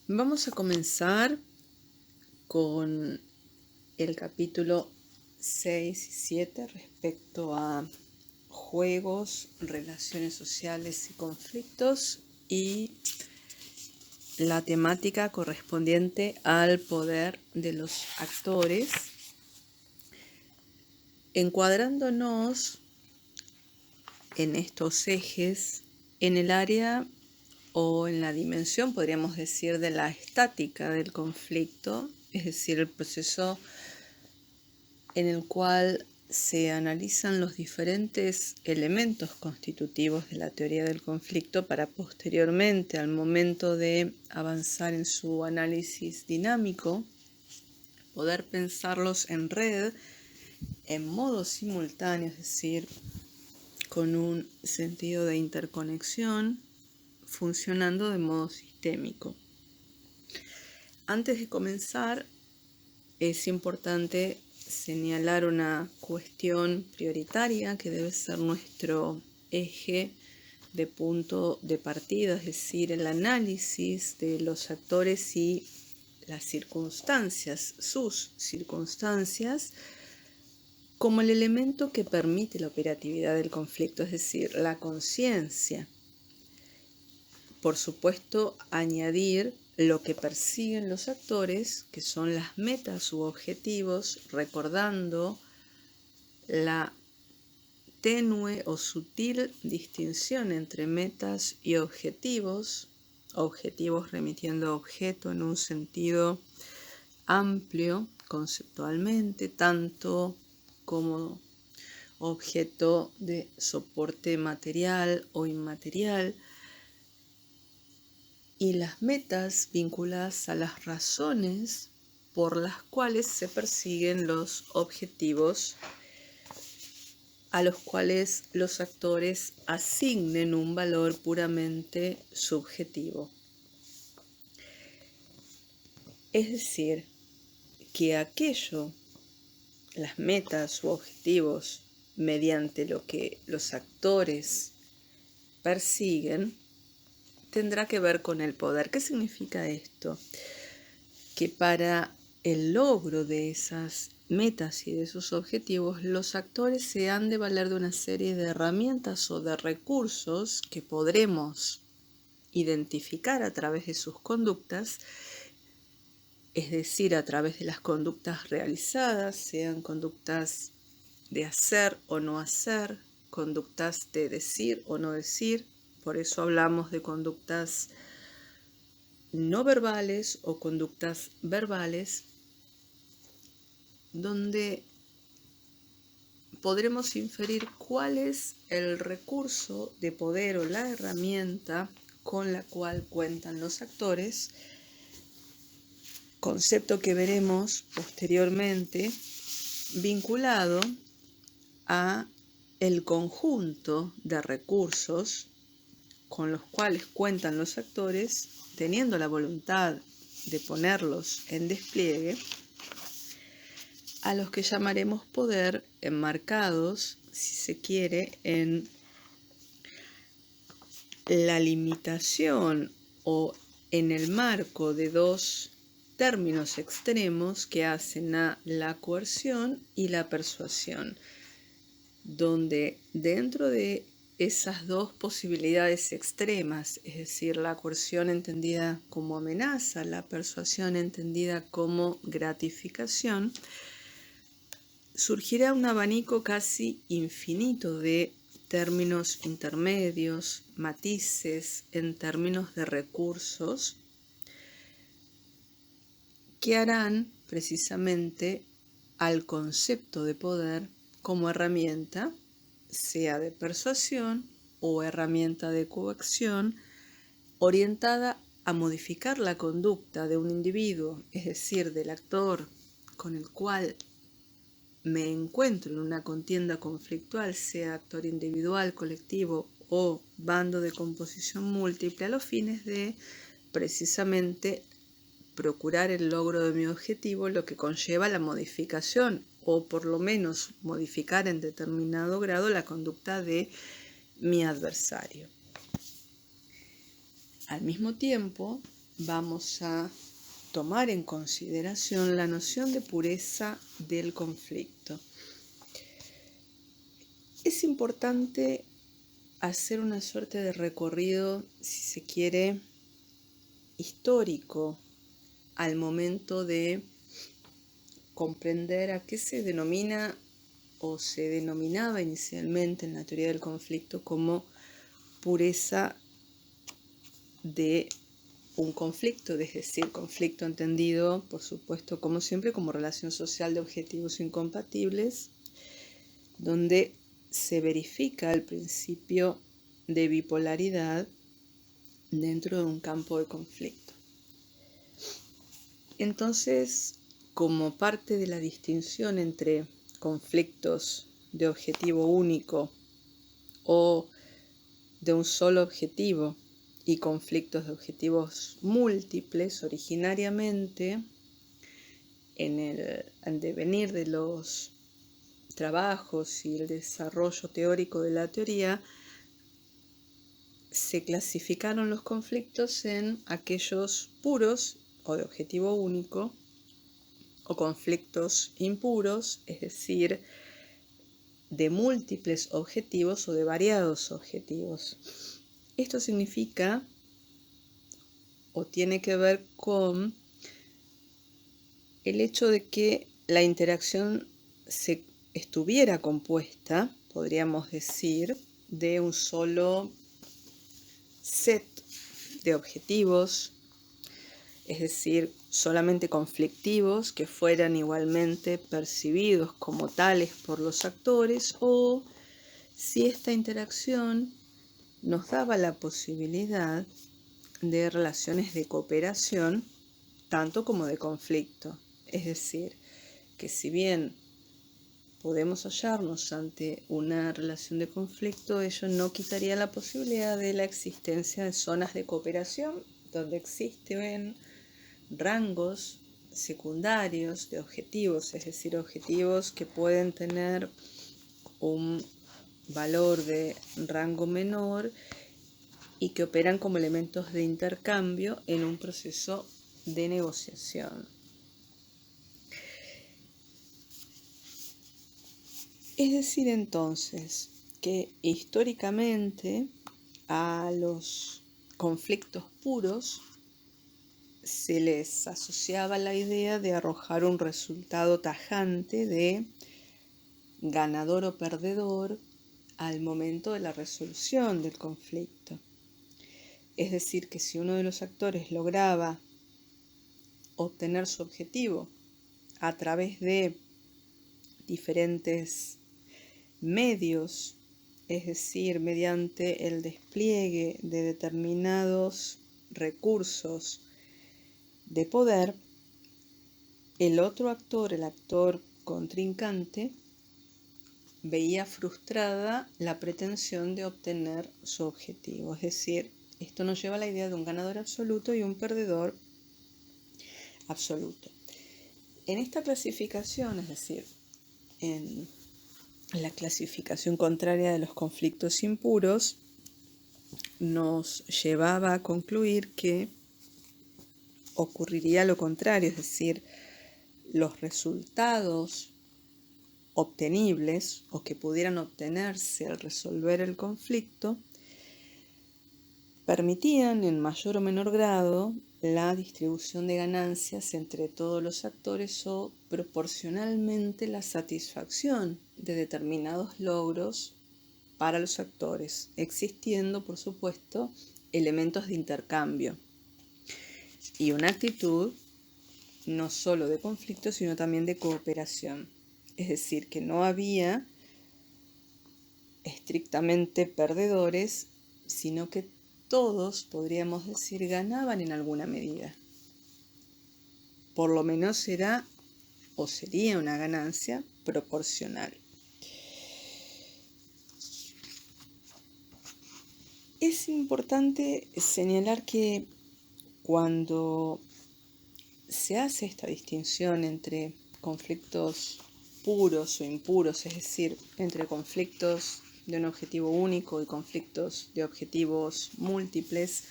Vamos a comenzar con el capítulo 6 y 7 respecto a juegos, relaciones sociales y conflictos y la temática correspondiente al poder de los actores, encuadrándonos en estos ejes en el área o en la dimensión, podríamos decir, de la estática del conflicto, es decir, el proceso en el cual se analizan los diferentes elementos constitutivos de la teoría del conflicto para posteriormente, al momento de avanzar en su análisis dinámico, poder pensarlos en red, en modo simultáneo, es decir, con un sentido de interconexión, funcionando de modo sistémico. Antes de comenzar, es importante señalar una cuestión prioritaria que debe ser nuestro eje de punto de partida, es decir, el análisis de los actores y las circunstancias, sus circunstancias, como el elemento que permite la operatividad del conflicto, es decir, la conciencia. Por supuesto, añadir lo que persiguen los actores, que son las metas u objetivos, recordando la tenue o sutil distinción entre metas y objetivos remitiendo a objeto en un sentido amplio conceptualmente, tanto como objeto de soporte material o inmaterial, y las metas vinculadas a las razones por las cuales se persiguen los objetivos a los cuales los actores asignen un valor puramente subjetivo. Es decir, que aquello, las metas u objetivos mediante lo que los actores persiguen, tendrá que ver con el poder. ¿Qué significa esto? Que para el logro de esas metas y de esos objetivos, los actores se han de valer de una serie de herramientas o de recursos que podremos identificar a través de sus conductas, es decir, a través de las conductas realizadas, sean conductas de hacer o no hacer, conductas de decir o no decir. Por eso hablamos de conductas no verbales o conductas verbales, donde podremos inferir cuál es el recurso de poder o la herramienta con la cual cuentan los actores, concepto que veremos posteriormente vinculado a el conjunto de recursos con los cuales cuentan los actores, teniendo la voluntad de ponerlos en despliegue, a los que llamaremos poder, enmarcados, si se quiere, en la limitación o en el marco de dos términos extremos que hacen a la coerción y la persuasión, donde dentro de esas dos posibilidades extremas, es decir, la coerción entendida como amenaza, la persuasión entendida como gratificación, surgirá un abanico casi infinito de términos intermedios, matices en términos de recursos, que harán precisamente al concepto de poder como herramienta, sea de persuasión o herramienta de coacción, orientada a modificar la conducta de un individuo, es decir, del actor con el cual me encuentro en una contienda conflictual, sea actor individual, colectivo o bando de composición múltiple, a los fines de precisamente procurar el logro de mi objetivo, lo que conlleva la modificación o por lo menos modificar en determinado grado la conducta de mi adversario. Al mismo tiempo, vamos a tomar en consideración la noción de pureza del conflicto. Es importante hacer una suerte de recorrido, si se quiere, histórico al momento de comprender a qué se denomina o se denominaba inicialmente en la teoría del conflicto como pureza de un conflicto, es decir, conflicto entendido, por supuesto, como siempre, como relación social de objetivos incompatibles, donde se verifica el principio de bipolaridad dentro de un campo de conflicto. Entonces, como parte de la distinción entre conflictos de objetivo único o de un solo objetivo y conflictos de objetivos múltiples, originariamente, en el devenir de los trabajos y el desarrollo teórico de la teoría, se clasificaron los conflictos en aquellos puros o de objetivo único o conflictos impuros, es decir, de múltiples objetivos o de variados objetivos. Esto significa o tiene que ver con el hecho de que la interacción se estuviera compuesta, podríamos decir, de un solo set de objetivos, es decir, solamente conflictivos que fueran igualmente percibidos como tales por los actores, o si esta interacción nos daba la posibilidad de relaciones de cooperación tanto como de conflicto. Es decir, que si bien podemos hallarnos ante una relación de conflicto, ello no quitaría la posibilidad de la existencia de zonas de cooperación donde existen rangos secundarios de objetivos, es decir, objetivos que pueden tener un valor de rango menor y que operan como elementos de intercambio en un proceso de negociación. Es decir, entonces, que históricamente a los conflictos puros se les asociaba la idea de arrojar un resultado tajante de ganador o perdedor al momento de la resolución del conflicto. Es decir, que si uno de los actores lograba obtener su objetivo a través de diferentes medios, es decir, mediante el despliegue de determinados recursos de poder, el otro actor, el actor contrincante, veía frustrada la pretensión de obtener su objetivo. Es decir, esto nos lleva a la idea de un ganador absoluto y un perdedor absoluto. En esta clasificación, es decir, en la clasificación contraria de los conflictos impuros, nos llevaba a concluir que ocurriría lo contrario, es decir, los resultados obtenibles o que pudieran obtenerse al resolver el conflicto permitían en mayor o menor grado la distribución de ganancias entre todos los actores o proporcionalmente la satisfacción de determinados logros para los actores, existiendo, por supuesto, elementos de intercambio y una actitud no solo de conflicto, sino también de cooperación. Es decir, que no había estrictamente perdedores, sino que todos, podríamos decir, ganaban en alguna medida. Por lo menos era o sería una ganancia proporcional. Es importante señalar que cuando se hace esta distinción entre conflictos puros o impuros, es decir, entre conflictos de un objetivo único y conflictos de objetivos múltiples,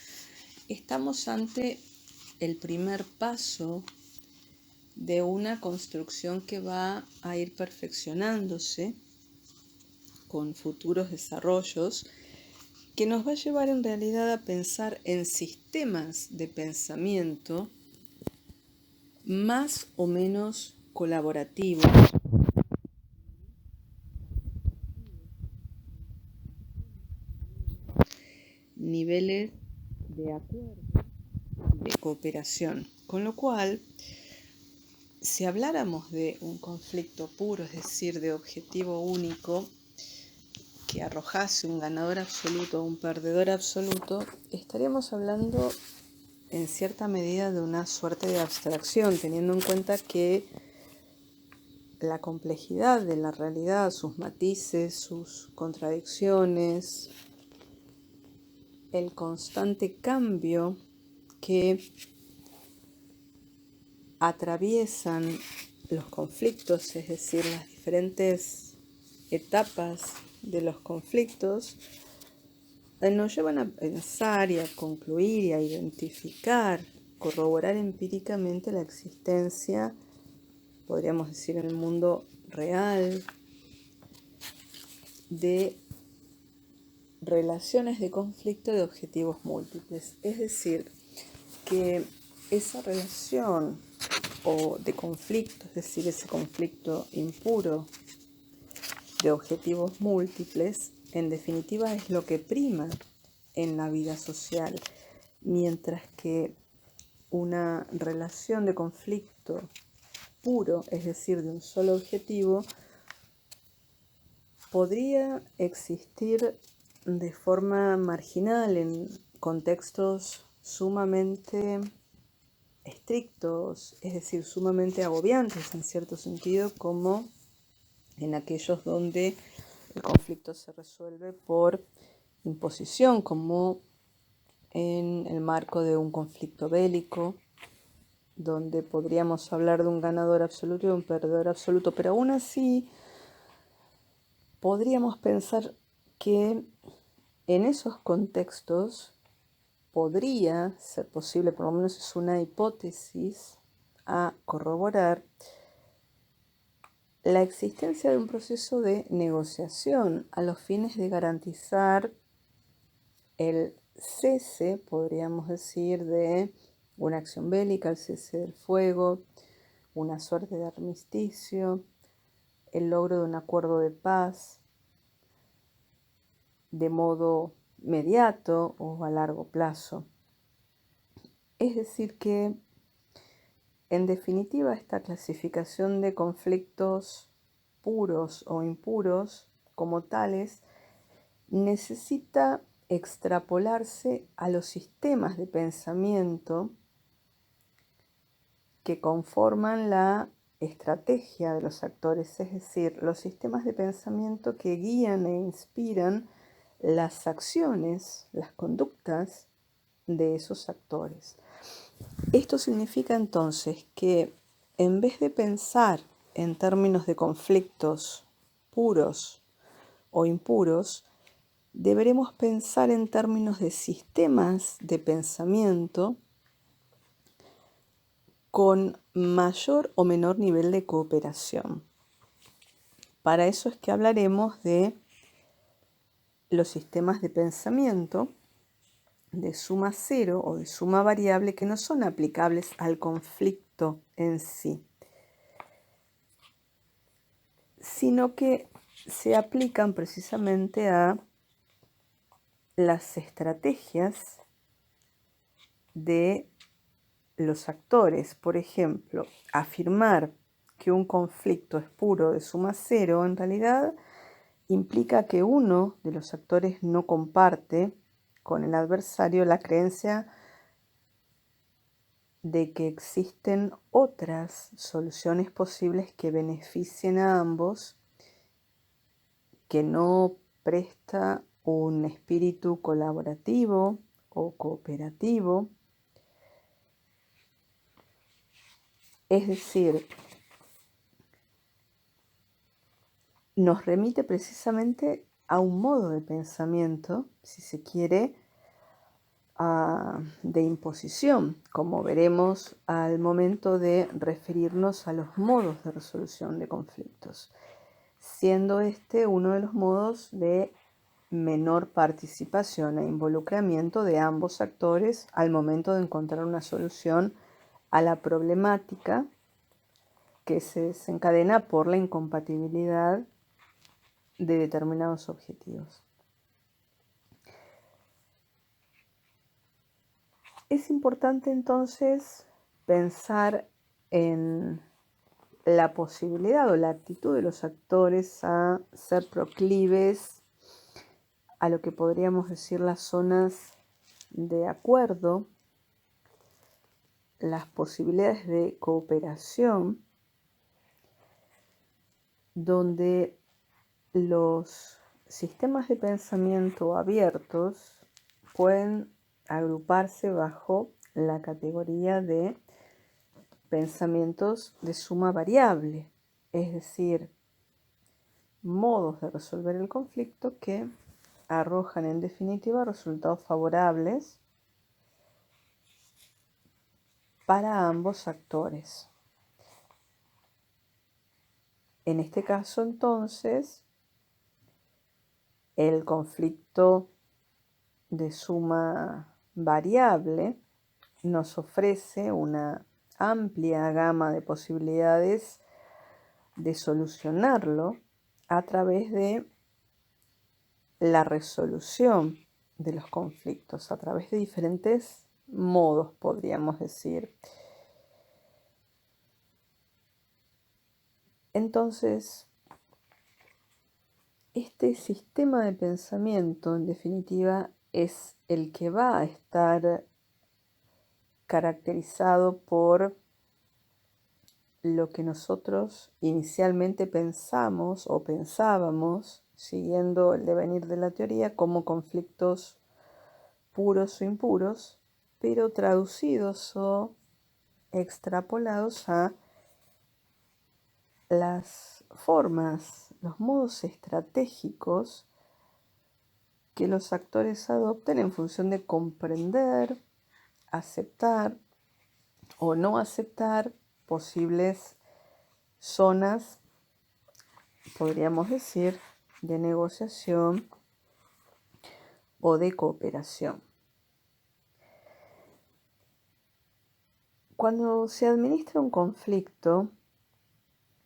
estamos ante el primer paso de una construcción que va a ir perfeccionándose con futuros desarrollos, que nos va a llevar en realidad a pensar en sistemas de pensamiento más o menos colaborativos, niveles de acuerdo, de cooperación. Con lo cual, si habláramos de un conflicto puro, es decir, de objetivo único, que arrojase un ganador absoluto o un perdedor absoluto, estaríamos hablando en cierta medida de una suerte de abstracción, teniendo en cuenta que la complejidad de la realidad, sus matices, sus contradicciones, el constante cambio que atraviesan los conflictos, es decir, las diferentes etapas de los conflictos, nos llevan a pensar y a concluir y a identificar, corroborar empíricamente la existencia, podríamos decir, en el mundo real, de relaciones de conflicto de objetivos múltiples. Es decir, que esa relación o de conflicto, es decir, ese conflicto impuro de objetivos múltiples, en definitiva es lo que prima en la vida social, mientras que una relación de conflicto puro, es decir, de un solo objetivo, podría existir de forma marginal en contextos sumamente estrictos, es decir, sumamente agobiantes en cierto sentido, como en aquellos donde el conflicto se resuelve por imposición, como en el marco de un conflicto bélico, donde podríamos hablar de un ganador absoluto y de un perdedor absoluto, pero aún así podríamos pensar que en esos contextos podría ser posible, por lo menos es una hipótesis a corroborar, la existencia de un proceso de negociación a los fines de garantizar el cese, podríamos decir, de una acción bélica, el cese del fuego, una suerte de armisticio, el logro de un acuerdo de paz de modo mediato o a largo plazo. Es decir que, en definitiva, esta clasificación de conflictos puros o impuros como tales necesita extrapolarse a los sistemas de pensamiento que conforman la estrategia de los actores, es decir, los sistemas de pensamiento que guían e inspiran las acciones, las conductas de esos actores. Esto significa entonces que en vez de pensar en términos de conflictos puros o impuros, deberemos pensar en términos de sistemas de pensamiento con mayor o menor nivel de cooperación. Para eso es que hablaremos de los sistemas de pensamiento de suma cero o de suma variable que no son aplicables al conflicto en sí, sino que se aplican precisamente a las estrategias de los actores. Por ejemplo, afirmar que un conflicto es puro de suma cero en realidad implica que uno de los actores no comparte con el adversario la creencia de que existen otras soluciones posibles que beneficien a ambos, que no presta un espíritu colaborativo o cooperativo. Es decir, nos remite precisamente a un modo de pensamiento, si se quiere, de imposición, como veremos al momento de referirnos a los modos de resolución de conflictos, siendo este uno de los modos de menor participación e involucramiento de ambos actores al momento de encontrar una solución a la problemática que se desencadena por la incompatibilidad de determinados objetivos. Es importante entonces pensar en la posibilidad o la actitud de los actores a ser proclives a lo que podríamos decir las zonas de acuerdo, las posibilidades de cooperación, donde los sistemas de pensamiento abiertos pueden agruparse bajo la categoría de pensamientos de suma variable, es decir, modos de resolver el conflicto que arrojan en definitiva resultados favorables para ambos actores. En este caso, entonces, el conflicto de suma variable nos ofrece una amplia gama de posibilidades de solucionarlo a través de la resolución de los conflictos, a través de diferentes modos, podríamos decir. Entonces, este sistema de pensamiento, en definitiva, es el que va a estar caracterizado por lo que nosotros inicialmente pensamos o pensábamos, siguiendo el devenir de la teoría, como conflictos puros o impuros, pero traducidos o extrapolados a las formas, los modos estratégicos que los actores adopten en función de comprender, aceptar o no aceptar posibles zonas, podríamos decir, de negociación o de cooperación. Cuando se administra un conflicto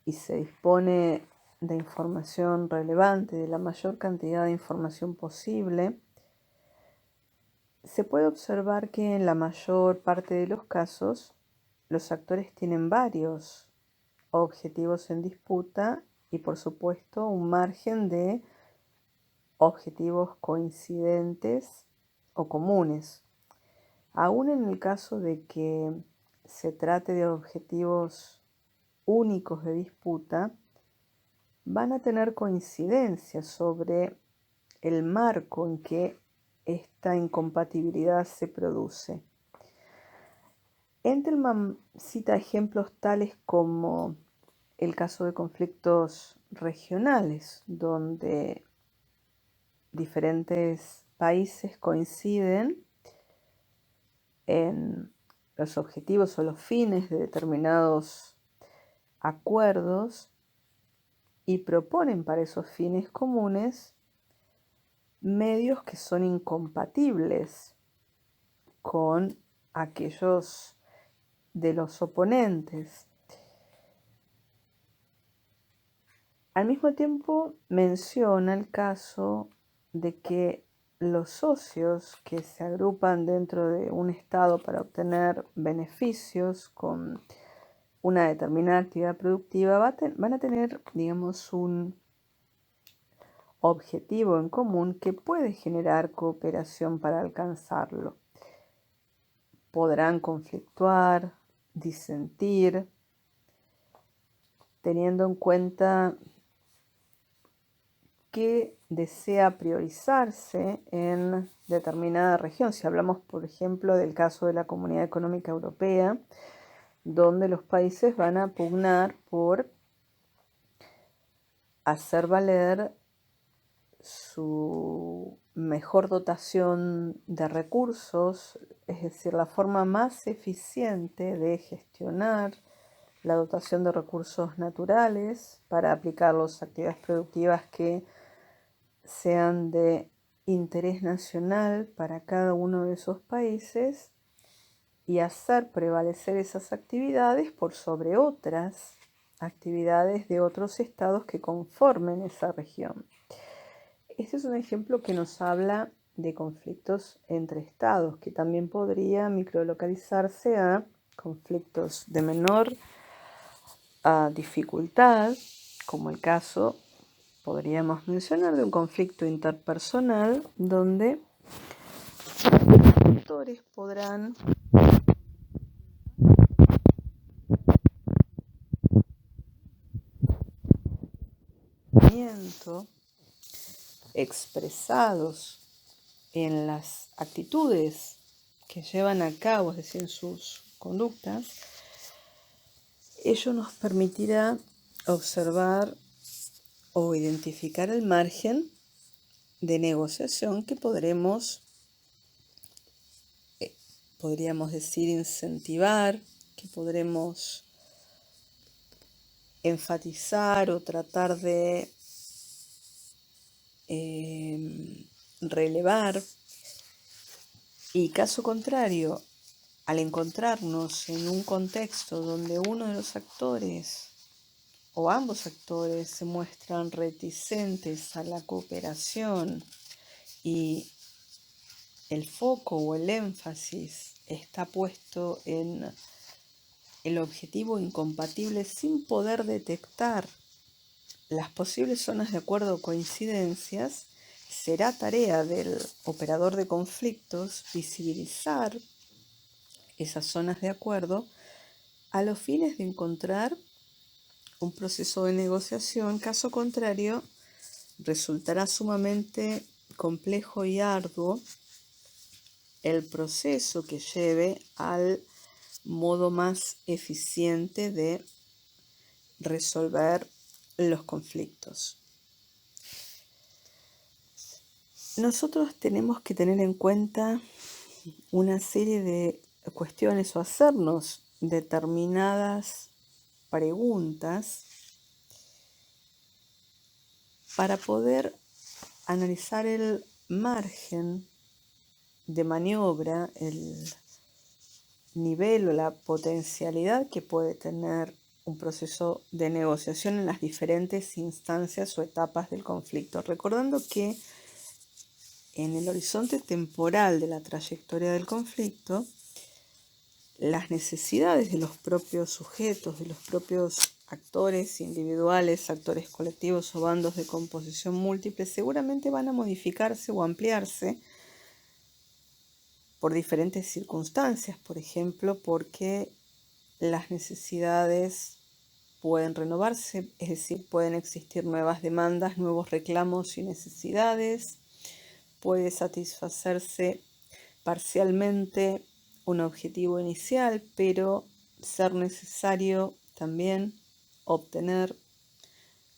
y se dispone de información relevante, de la mayor cantidad de información posible, se puede observar que en la mayor parte de los casos los actores tienen varios objetivos en disputa y por supuesto un margen de objetivos coincidentes o comunes. Aún en el caso de que se trate de objetivos únicos de disputa, van a tener coincidencias sobre el marco en que esta incompatibilidad se produce. Entelman cita ejemplos tales como el caso de conflictos regionales, donde diferentes países coinciden en los objetivos o los fines de determinados acuerdos y proponen para esos fines comunes medios que son incompatibles con aquellos de los oponentes. Al mismo tiempo menciona el caso de que los socios que se agrupan dentro de un estado para obtener beneficios con una determinada actividad productiva van a tener, digamos, un objetivo en común que puede generar cooperación para alcanzarlo. Podrán conflictuar, disentir, teniendo en cuenta qué desea priorizarse en determinada región. Si hablamos, por ejemplo, del caso de la Comunidad Económica Europea, donde los países van a pugnar por hacer valer su mejor dotación de recursos, es decir, la forma más eficiente de gestionar la dotación de recursos naturales para aplicarlos a actividades productivas que sean de interés nacional para cada uno de esos países y hacer prevalecer esas actividades por sobre otras actividades de otros estados que conformen esa región. Este es un ejemplo que nos habla de conflictos entre estados, que también podría microlocalizarse a conflictos de menor dificultad, como el caso, podríamos mencionar, de un conflicto interpersonal donde los actores podrán expresados en las actitudes que llevan a cabo, es decir, en sus conductas. Ello nos permitirá observar o identificar el margen de negociación que podríamos decir incentivar, que podremos enfatizar o tratar de relevar. Y caso contrario, al encontrarnos en un contexto donde uno de los actores o ambos actores se muestran reticentes a la cooperación y el foco o el énfasis está puesto en el objetivo incompatible sin poder detectar las posibles zonas de acuerdo o coincidencias, será tarea del operador de conflictos visibilizar esas zonas de acuerdo a los fines de encontrar un proceso de negociación. Caso contrario, resultará sumamente complejo y arduo el proceso que lleve al modo más eficiente de resolver los conflictos. Nosotros tenemos que tener en cuenta una serie de cuestiones o hacernos determinadas preguntas para poder analizar el margen de maniobra, el nivel o la potencialidad que puede tener un proceso de negociación en las diferentes instancias o etapas del conflicto, recordando que en el horizonte temporal de la trayectoria del conflicto, las necesidades de los propios sujetos, de los propios actores individuales, actores colectivos o bandos de composición múltiple, seguramente van a modificarse o ampliarse por diferentes circunstancias, por ejemplo, porque las necesidades pueden renovarse, es decir, pueden existir nuevas demandas, nuevos reclamos y necesidades, puede satisfacerse parcialmente un objetivo inicial, pero ser necesario también obtener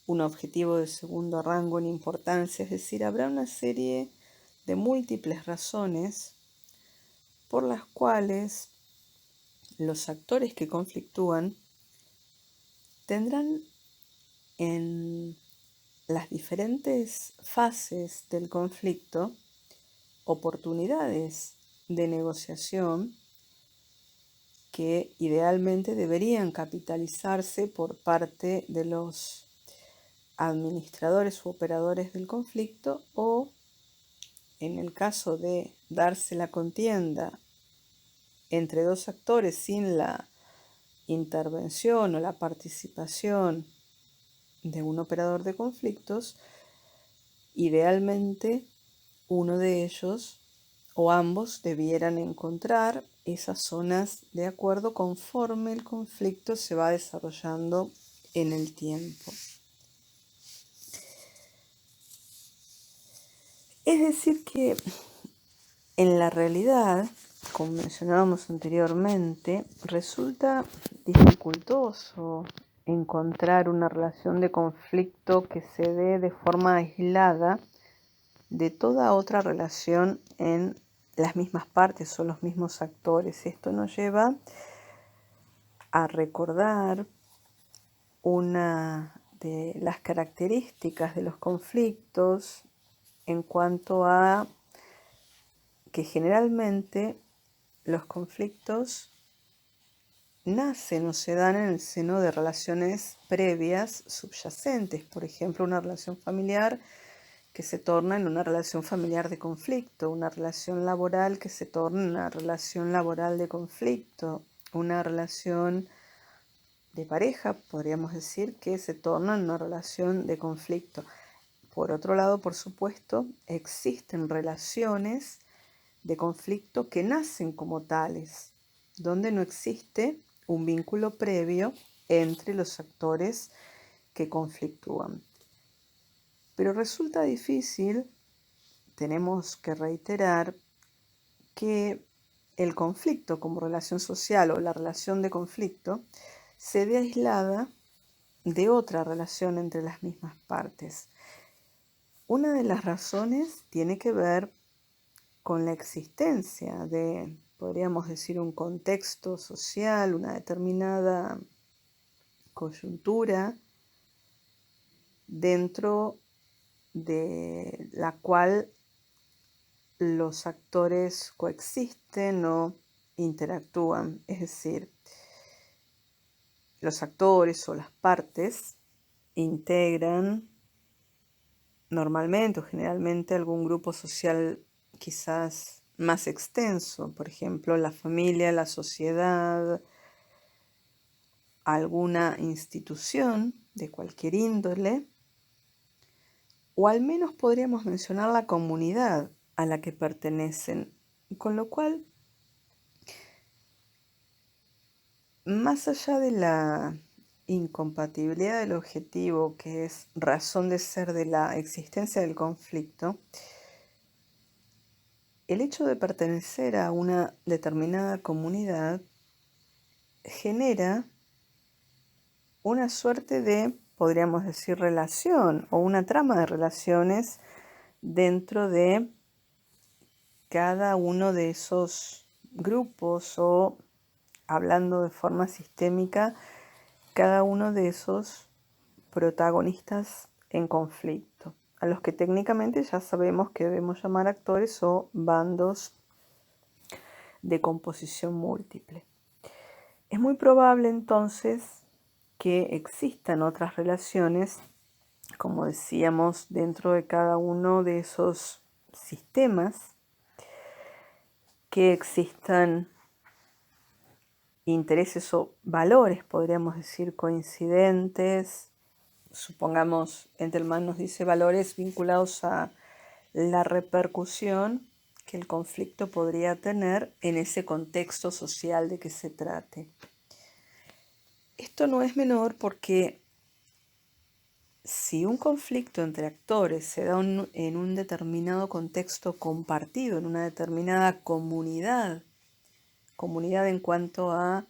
un objetivo de segundo rango en importancia, es decir, habrá una serie de múltiples razones por las cuales los actores que conflictúan tendrán en las diferentes fases del conflicto oportunidades de negociación que idealmente deberían capitalizarse por parte de los administradores u operadores del conflicto, o en el caso de darse la contienda entre dos actores sin la intervención o la participación de un operador de conflictos, idealmente uno de ellos o ambos debieran encontrar esas zonas de acuerdo conforme el conflicto se va desarrollando en el tiempo. Es decir que en la realidad, como mencionábamos anteriormente, resulta dificultoso encontrar una relación de conflicto que se dé de forma aislada de toda otra relación en las mismas partes o los mismos actores. Esto nos lleva a recordar una de las características de los conflictos en cuanto a que generalmente los conflictos nacen o se dan en el seno de relaciones previas subyacentes. Por ejemplo, una relación familiar que se torna en una relación familiar de conflicto, una relación laboral que se torna en una relación laboral de conflicto, una relación de pareja, podríamos decir, que se torna en una relación de conflicto. Por otro lado, por supuesto, existen relaciones de conflicto que nacen como tales, donde no existe un vínculo previo entre los actores que conflictúan. Pero resulta difícil, tenemos que reiterar, que el conflicto como relación social o la relación de conflicto se ve aislada de otra relación entre las mismas partes. Una de las razones tiene que ver con la existencia de, podríamos decir, un contexto social, una determinada coyuntura dentro de la cual los actores coexisten o interactúan, es decir, los actores o las partes integran normalmente o generalmente algún grupo social quizás más extenso, por ejemplo, la familia, la sociedad, alguna institución de cualquier índole, o al menos podríamos mencionar la comunidad a la que pertenecen, con lo cual, más allá de la incompatibilidad del objetivo, que es razón de ser de la existencia del conflicto, el hecho de pertenecer a una determinada comunidad genera una suerte de, podríamos decir, relación o una trama de relaciones dentro de cada uno de esos grupos o, hablando de forma sistémica, cada uno de esos protagonistas en conflicto, a los que técnicamente ya sabemos que debemos llamar actores o bandos de composición múltiple. Es muy probable entonces que existan otras relaciones, como decíamos, dentro de cada uno de esos sistemas, que existan intereses o valores, podríamos decir, coincidentes. Supongamos, Entelman nos dice valores vinculados a la repercusión que el conflicto podría tener en ese contexto social de que se trate. Esto no es menor porque si un conflicto entre actores se da en un determinado contexto compartido, en una determinada comunidad en cuanto a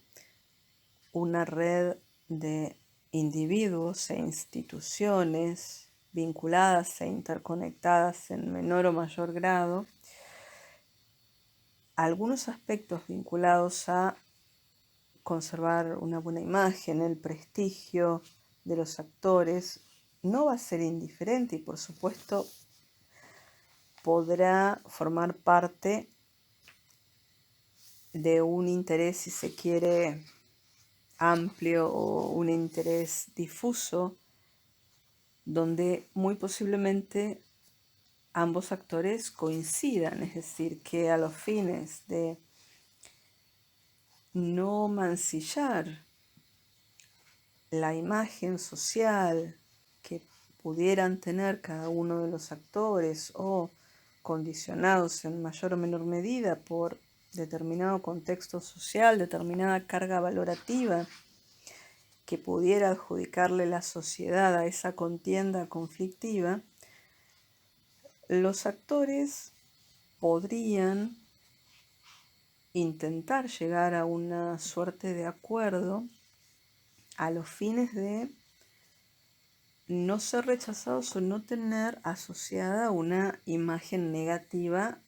una red de individuos e instituciones vinculadas e interconectadas en menor o mayor grado, algunos aspectos vinculados a conservar una buena imagen, el prestigio de los actores, no va a ser indiferente y por supuesto podrá formar parte de un interés, si se quiere, amplio o un interés difuso, donde muy posiblemente ambos actores coincidan, es decir, que a los fines de no mancillar la imagen social que pudieran tener cada uno de los actores o condicionados en mayor o menor medida por determinado contexto social, determinada carga valorativa que pudiera adjudicarle la sociedad a esa contienda conflictiva, los actores podrían intentar llegar a una suerte de acuerdo a los fines de no ser rechazados o no tener asociada una imagen negativa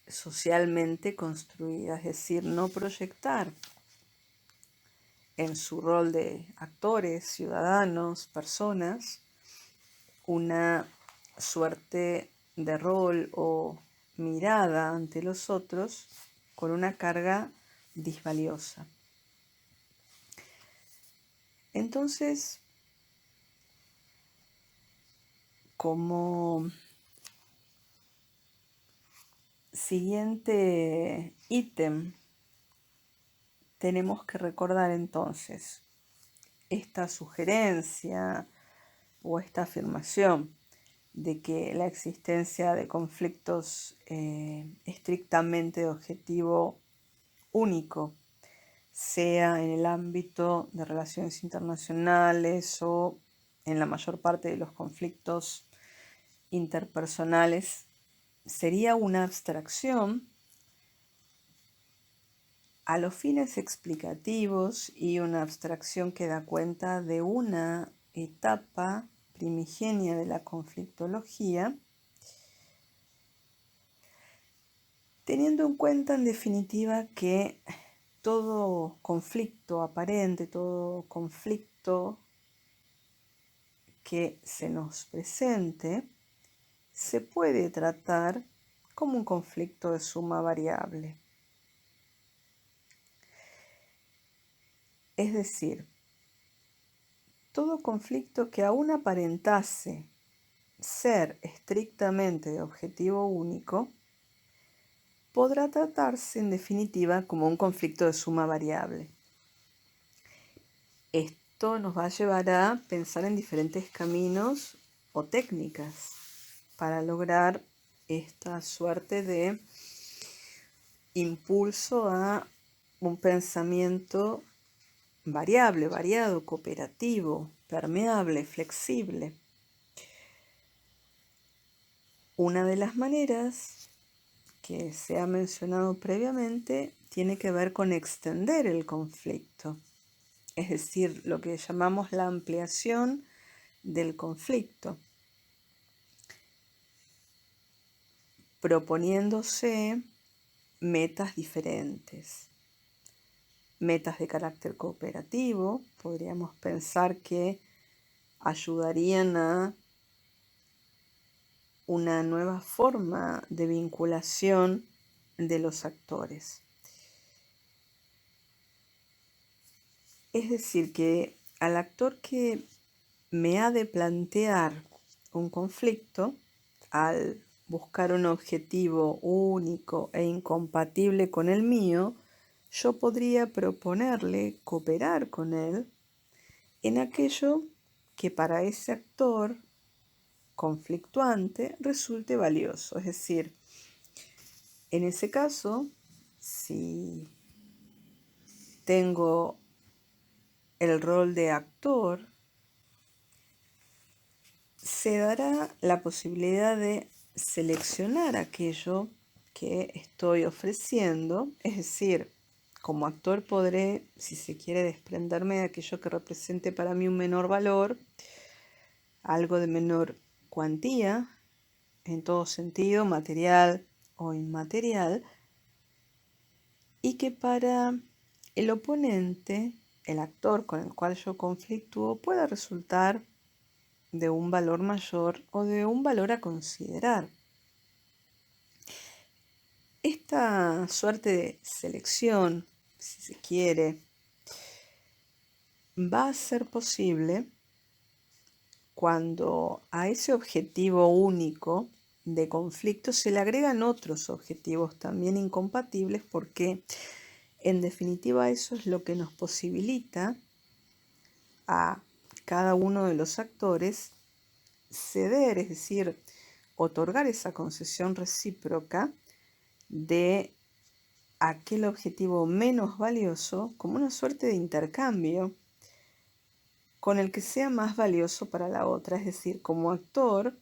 socialmente construida, es decir, no proyectar en su rol de actores, ciudadanos, personas, una suerte de rol o mirada ante los otros con una carga disvaliosa. Entonces, como siguiente ítem, tenemos que recordar entonces esta sugerencia o esta afirmación de que la existencia de conflictos estrictamente de objetivo único, sea en el ámbito de relaciones internacionales o en la mayor parte de los conflictos interpersonales, sería una abstracción a los fines explicativos y una abstracción que da cuenta de una etapa primigenia de la conflictología, teniendo en cuenta en definitiva que todo conflicto aparente, todo conflicto que se nos presente, se puede tratar como un conflicto de suma variable. Es decir, todo conflicto que aún aparentase ser estrictamente de objetivo único, podrá tratarse en definitiva como un conflicto de suma variable. Esto nos va a llevar a pensar en diferentes caminos o técnicas para lograr esta suerte de impulso a un pensamiento variable, variado, cooperativo, permeable, flexible. Una de las maneras que se ha mencionado previamente tiene que ver con extender el conflicto, es decir, lo que llamamos la ampliación del conflicto, proponiéndose metas diferentes. Metas de carácter cooperativo, podríamos pensar que ayudarían a una nueva forma de vinculación de los actores. Es decir, que al actor que me ha de plantear un conflicto, al buscar un objetivo único e incompatible con el mío, yo podría proponerle cooperar con él en aquello que para ese actor conflictuante resulte valioso. Es decir, en ese caso, si tengo el rol de actor, se dará la posibilidad de seleccionar aquello que estoy ofreciendo, es decir, como actor podré, si se quiere, desprenderme de aquello que represente para mí un menor valor, algo de menor cuantía, en todo sentido, material o inmaterial, y que para el oponente, el actor con el cual yo conflictúo, pueda resultar de un valor mayor o de un valor a considerar. Esta suerte de selección, si se quiere, va a ser posible cuando a ese objetivo único de conflicto se le agregan otros objetivos también incompatibles, porque en definitiva eso es lo que nos posibilita a cada uno de los actores ceder, es decir, otorgar esa concesión recíproca de aquel objetivo menos valioso como una suerte de intercambio con el que sea más valioso para la otra. Es decir, como actor,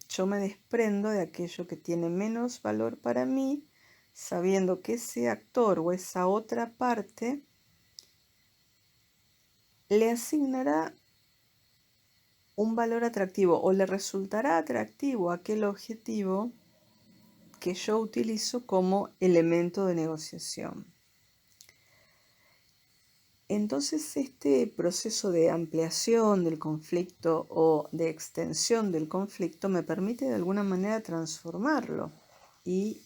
yo me desprendo de aquello que tiene menos valor para mí, sabiendo que ese actor o esa otra parte le asignará un valor atractivo o le resultará atractivo aquel objetivo que yo utilizo como elemento de negociación. Entonces, este proceso de ampliación del conflicto o de extensión del conflicto me permite de alguna manera transformarlo y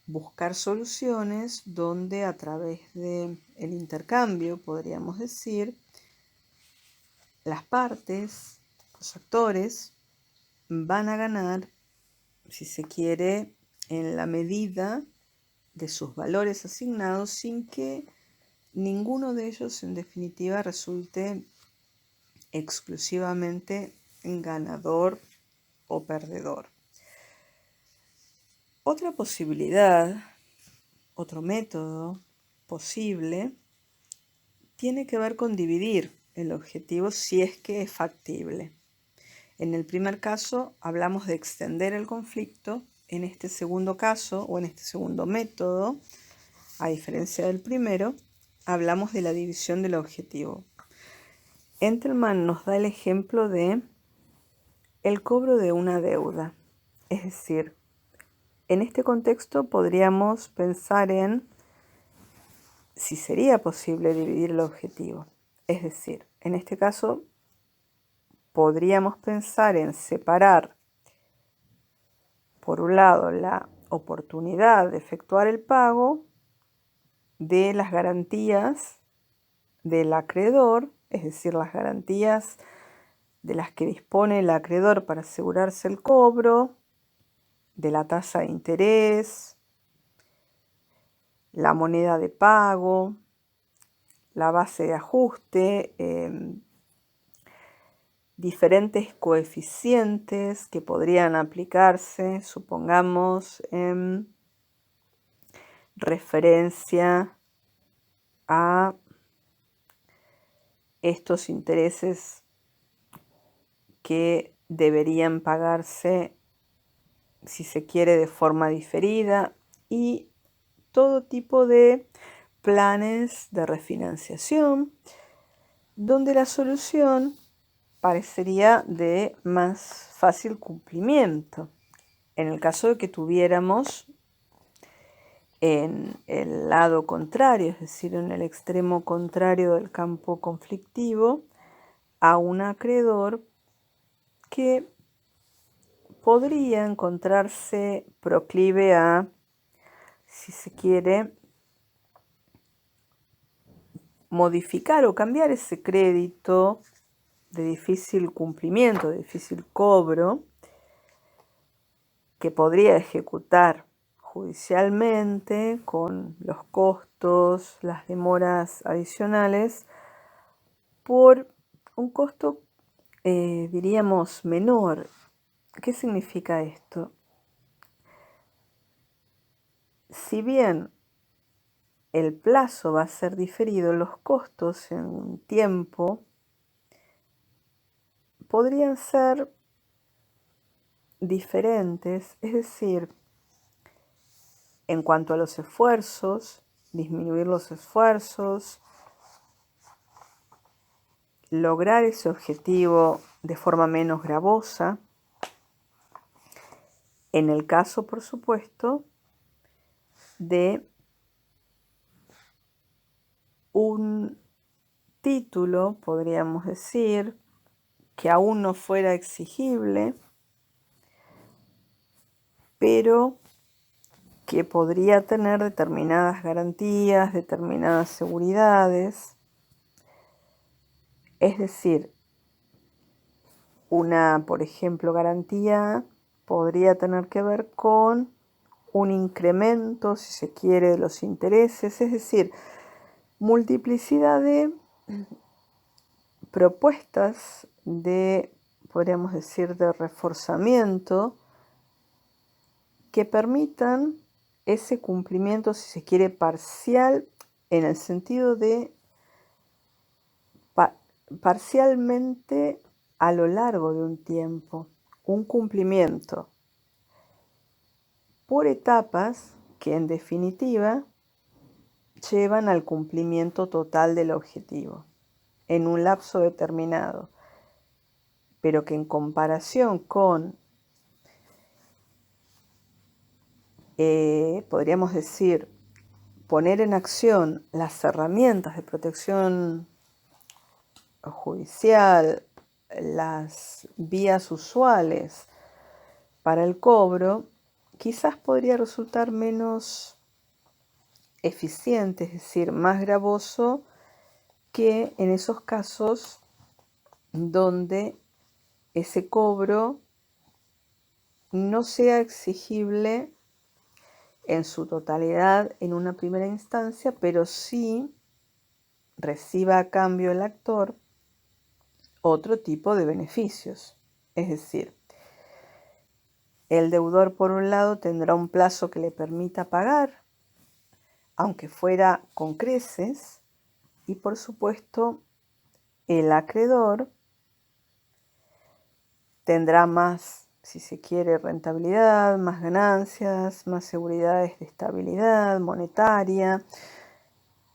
buscar soluciones donde a través del intercambio, podríamos decir, las partes, los actores, van a ganar, si se quiere, en la medida de sus valores asignados sin que ninguno de ellos en definitiva resulte exclusivamente ganador o perdedor. Otra posibilidad, otro método posible, tiene que ver con dividir el objetivo si es que es factible. En el primer caso hablamos de extender el conflicto. En este segundo caso o en este segundo método, a diferencia del primero, hablamos de la división del objetivo. Entelman nos da el ejemplo de el cobro de una deuda. Es decir, en este contexto podríamos pensar en si sería posible dividir el objetivo. Es decir, en este caso podríamos pensar en separar, por un lado, la oportunidad de efectuar el pago de las garantías del acreedor, es decir, las garantías de las que dispone el acreedor para asegurarse el cobro, de la tasa de interés, la moneda de pago, la base de ajuste, diferentes coeficientes que podrían aplicarse, supongamos, en referencia a estos intereses que deberían pagarse, si se quiere, de forma diferida, y todo tipo de planes de refinanciación, donde la solución parecería de más fácil cumplimiento. En el caso de que tuviéramos en el lado contrario, es decir, en el extremo contrario del campo conflictivo, a un acreedor que podría encontrarse proclive a, si se quiere, modificar o cambiar ese crédito de difícil cumplimiento, de difícil cobro, que podría ejecutar judicialmente con los costos, las demoras adicionales, por un costo, diríamos, menor. ¿Qué significa esto? Si bien el plazo va a ser diferido, los costos en tiempo podrían ser diferentes, es decir, en cuanto a los esfuerzos, disminuir los esfuerzos, lograr ese objetivo de forma menos gravosa. En el caso, por supuesto, de un título, podríamos decir, que aún no fuera exigible, pero que podría tener determinadas garantías, determinadas seguridades. Es decir, una, por ejemplo, garantía podría tener que ver con un incremento, si se quiere, de los intereses, es decir, multiplicidad de propuestas de, podríamos decir, de reforzamiento que permitan ese cumplimiento, si se quiere, parcial, en el sentido de parcialmente a lo largo de un tiempo, un cumplimiento por etapas que en definitiva llevan al cumplimiento total del objetivo. en un lapso determinado, pero que en comparación con, podríamos decir, poner en acción las herramientas de protección judicial, las vías usuales para el cobro, quizás podría resultar menos eficiente, es decir, más gravoso que en esos casos donde ese cobro no sea exigible en su totalidad en una primera instancia, pero sí reciba a cambio el actor otro tipo de beneficios. Es decir, el deudor, por un lado, tendrá un plazo que le permita pagar, aunque fuera con creces, y por supuesto, el acreedor tendrá más, si se quiere, rentabilidad, más ganancias, más seguridades de estabilidad monetaria,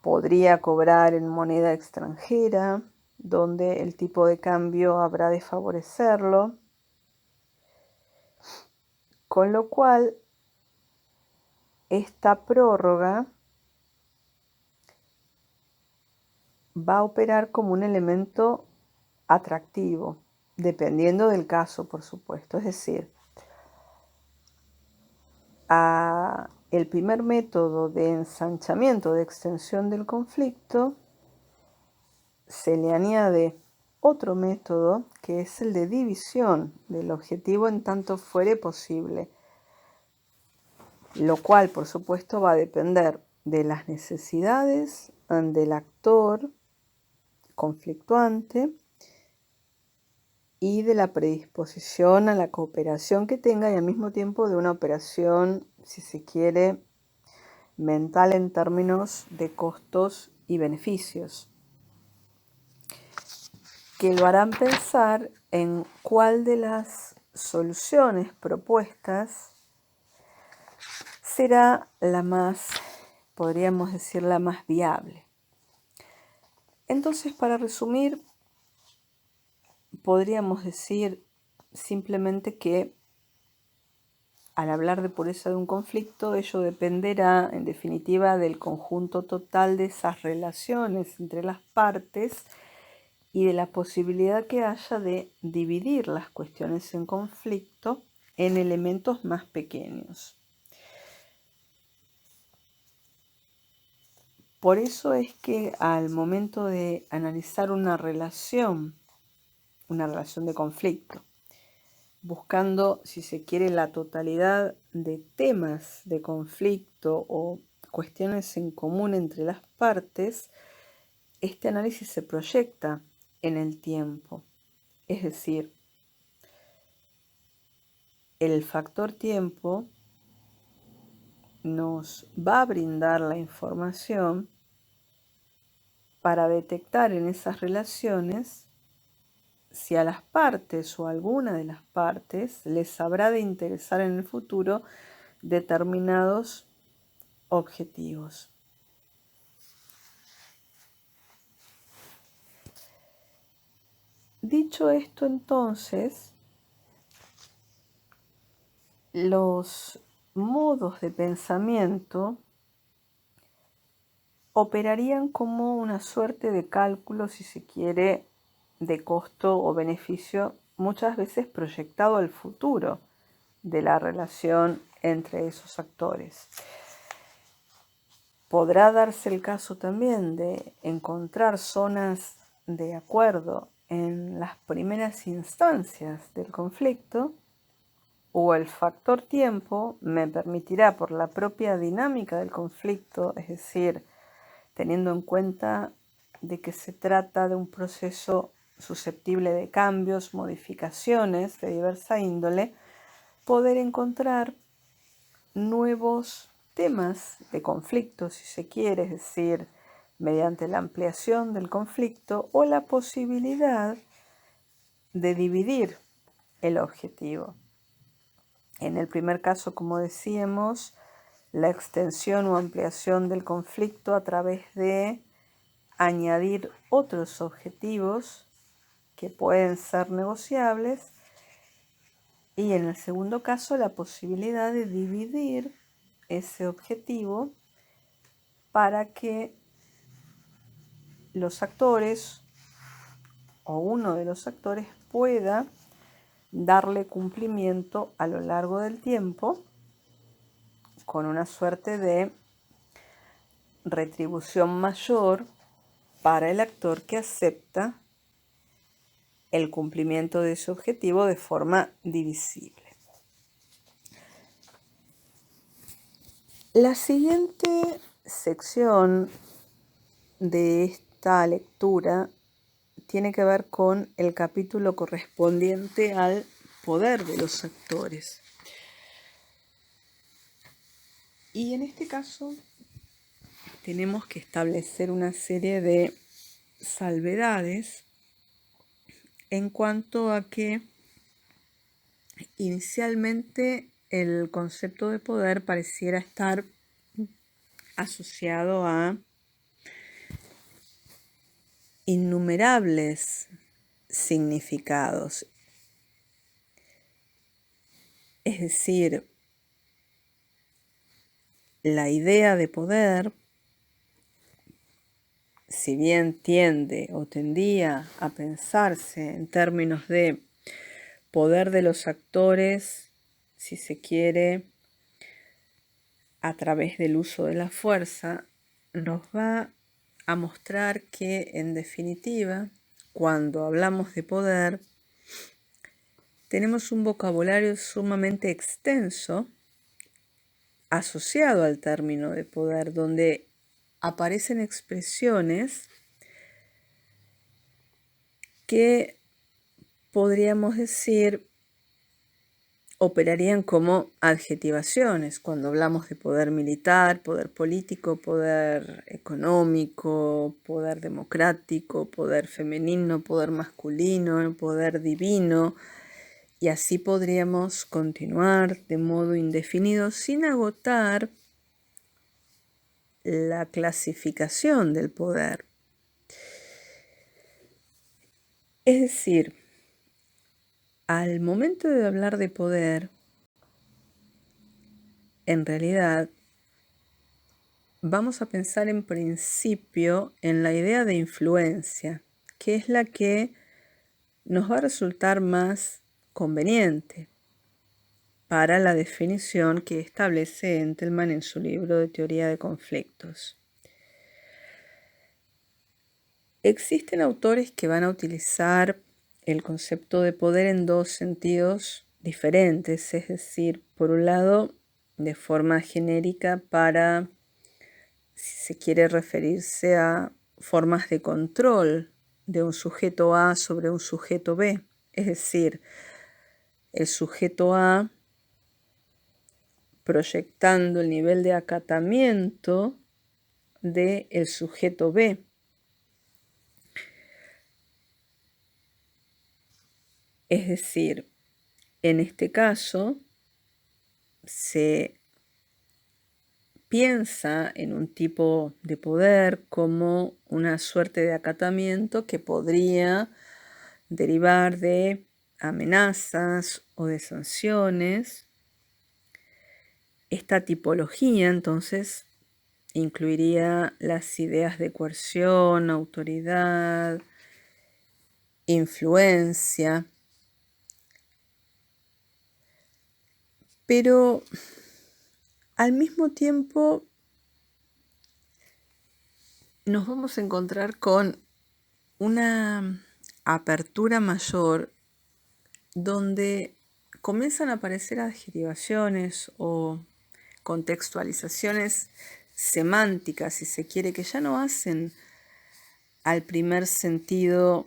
podría cobrar en moneda extranjera, donde el tipo de cambio habrá de favorecerlo, con lo cual esta prórroga va a operar como un elemento atractivo, dependiendo del caso, por supuesto. Es decir, el primer método de ensanchamiento, de extensión del conflicto, se le añade otro método que es el de división del objetivo en tanto fuere posible, lo cual por supuesto va a depender de las necesidades del actor conflictuante y de la predisposición a la cooperación que tenga y al mismo tiempo de una operación, si se quiere, mental en términos de costos y beneficios, que lo harán pensar en cuál de las soluciones propuestas será la más, podríamos decir, la más viable. Entonces, para resumir, podríamos decir simplemente que al hablar de pureza de un conflicto, ello dependerá, en definitiva, del conjunto total de esas relaciones entre las partes y de la posibilidad que haya de dividir las cuestiones en conflicto en elementos más pequeños. Por eso es que al momento de analizar una relación de conflicto, buscando, si se quiere, la totalidad de temas de conflicto o cuestiones en común entre las partes, este análisis se proyecta en el tiempo. Es decir, el factor tiempo nos va a brindar la información para detectar en esas relaciones si a las partes o a alguna de las partes les habrá de interesar en el futuro determinados objetivos. Dicho esto, entonces, los modos de pensamiento operarían como una suerte de cálculo, si se quiere, de costo o beneficio, muchas veces proyectado al futuro de la relación entre esos actores. Podrá darse el caso también de encontrar zonas de acuerdo en las primeras instancias del conflicto, o el factor tiempo me permitirá, por la propia dinámica del conflicto, es decir, teniendo en cuenta de que se trata de un proceso susceptible de cambios, modificaciones de diversa índole, poder encontrar nuevos temas de conflicto, si se quiere, es decir, mediante la ampliación del conflicto o la posibilidad de dividir el objetivo. En el primer caso, como decíamos, la extensión o ampliación del conflicto a través de añadir otros objetivos que pueden ser negociables, y en el segundo caso la posibilidad de dividir ese objetivo para que los actores o uno de los actores pueda darle cumplimiento a lo largo del tiempo con una suerte de retribución mayor para el actor que acepta el cumplimiento de ese objetivo de forma divisible. La siguiente sección de esta lectura tiene que ver con el capítulo correspondiente al poder de los actores. Y en este caso tenemos que establecer una serie de salvedades en cuanto a que inicialmente el concepto de poder pareciera estar asociado a innumerables significados. Es decir, la idea de poder, si bien tiende o tendía a pensarse en términos de poder de los actores, si se quiere, a través del uso de la fuerza, nos va a mostrar que, en definitiva, cuando hablamos de poder, tenemos un vocabulario sumamente extenso asociado al término de poder, donde aparecen expresiones que podríamos decir operarían como adjetivaciones cuando hablamos de poder militar, poder político, poder económico, poder democrático, poder femenino, poder masculino, poder divino, y así podríamos continuar de modo indefinido sin agotar la clasificación del poder. Es decir, al momento de hablar de poder, en realidad vamos a pensar en principio en la idea de influencia, que es la que nos va a resultar más conveniente para la definición que establece Entelman en su libro de teoría de conflictos. Existen autores que van a utilizar el concepto de poder en dos sentidos diferentes, es decir, por un lado, de forma genérica para, si se quiere, referirse a formas de control de un sujeto A sobre un sujeto B, es decir, el sujeto A proyectando el nivel de acatamiento del sujeto B. Es decir, en este caso se piensa en un tipo de poder como una suerte de acatamiento que podría derivar de amenazas o de sanciones. Esta tipología, entonces, incluiría las ideas de coerción, autoridad, influencia, pero al mismo tiempo nos vamos a encontrar con una apertura mayor donde comienzan a aparecer adjetivaciones o contextualizaciones semánticas, si se quiere, que ya no hacen al primer sentido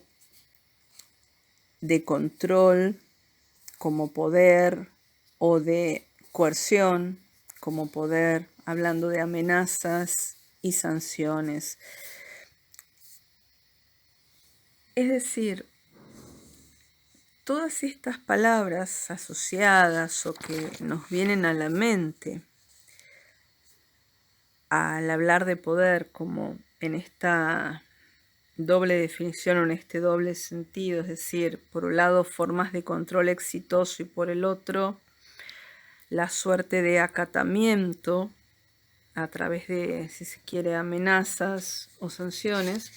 de control como poder o de coerción como poder, hablando de amenazas y sanciones. Es decir, todas estas palabras asociadas o que nos vienen a la mente al hablar de poder, como en esta doble definición en este doble sentido, es decir, por un lado formas de control exitoso y por el otro la suerte de acatamiento a través de, si se quiere, amenazas o sanciones,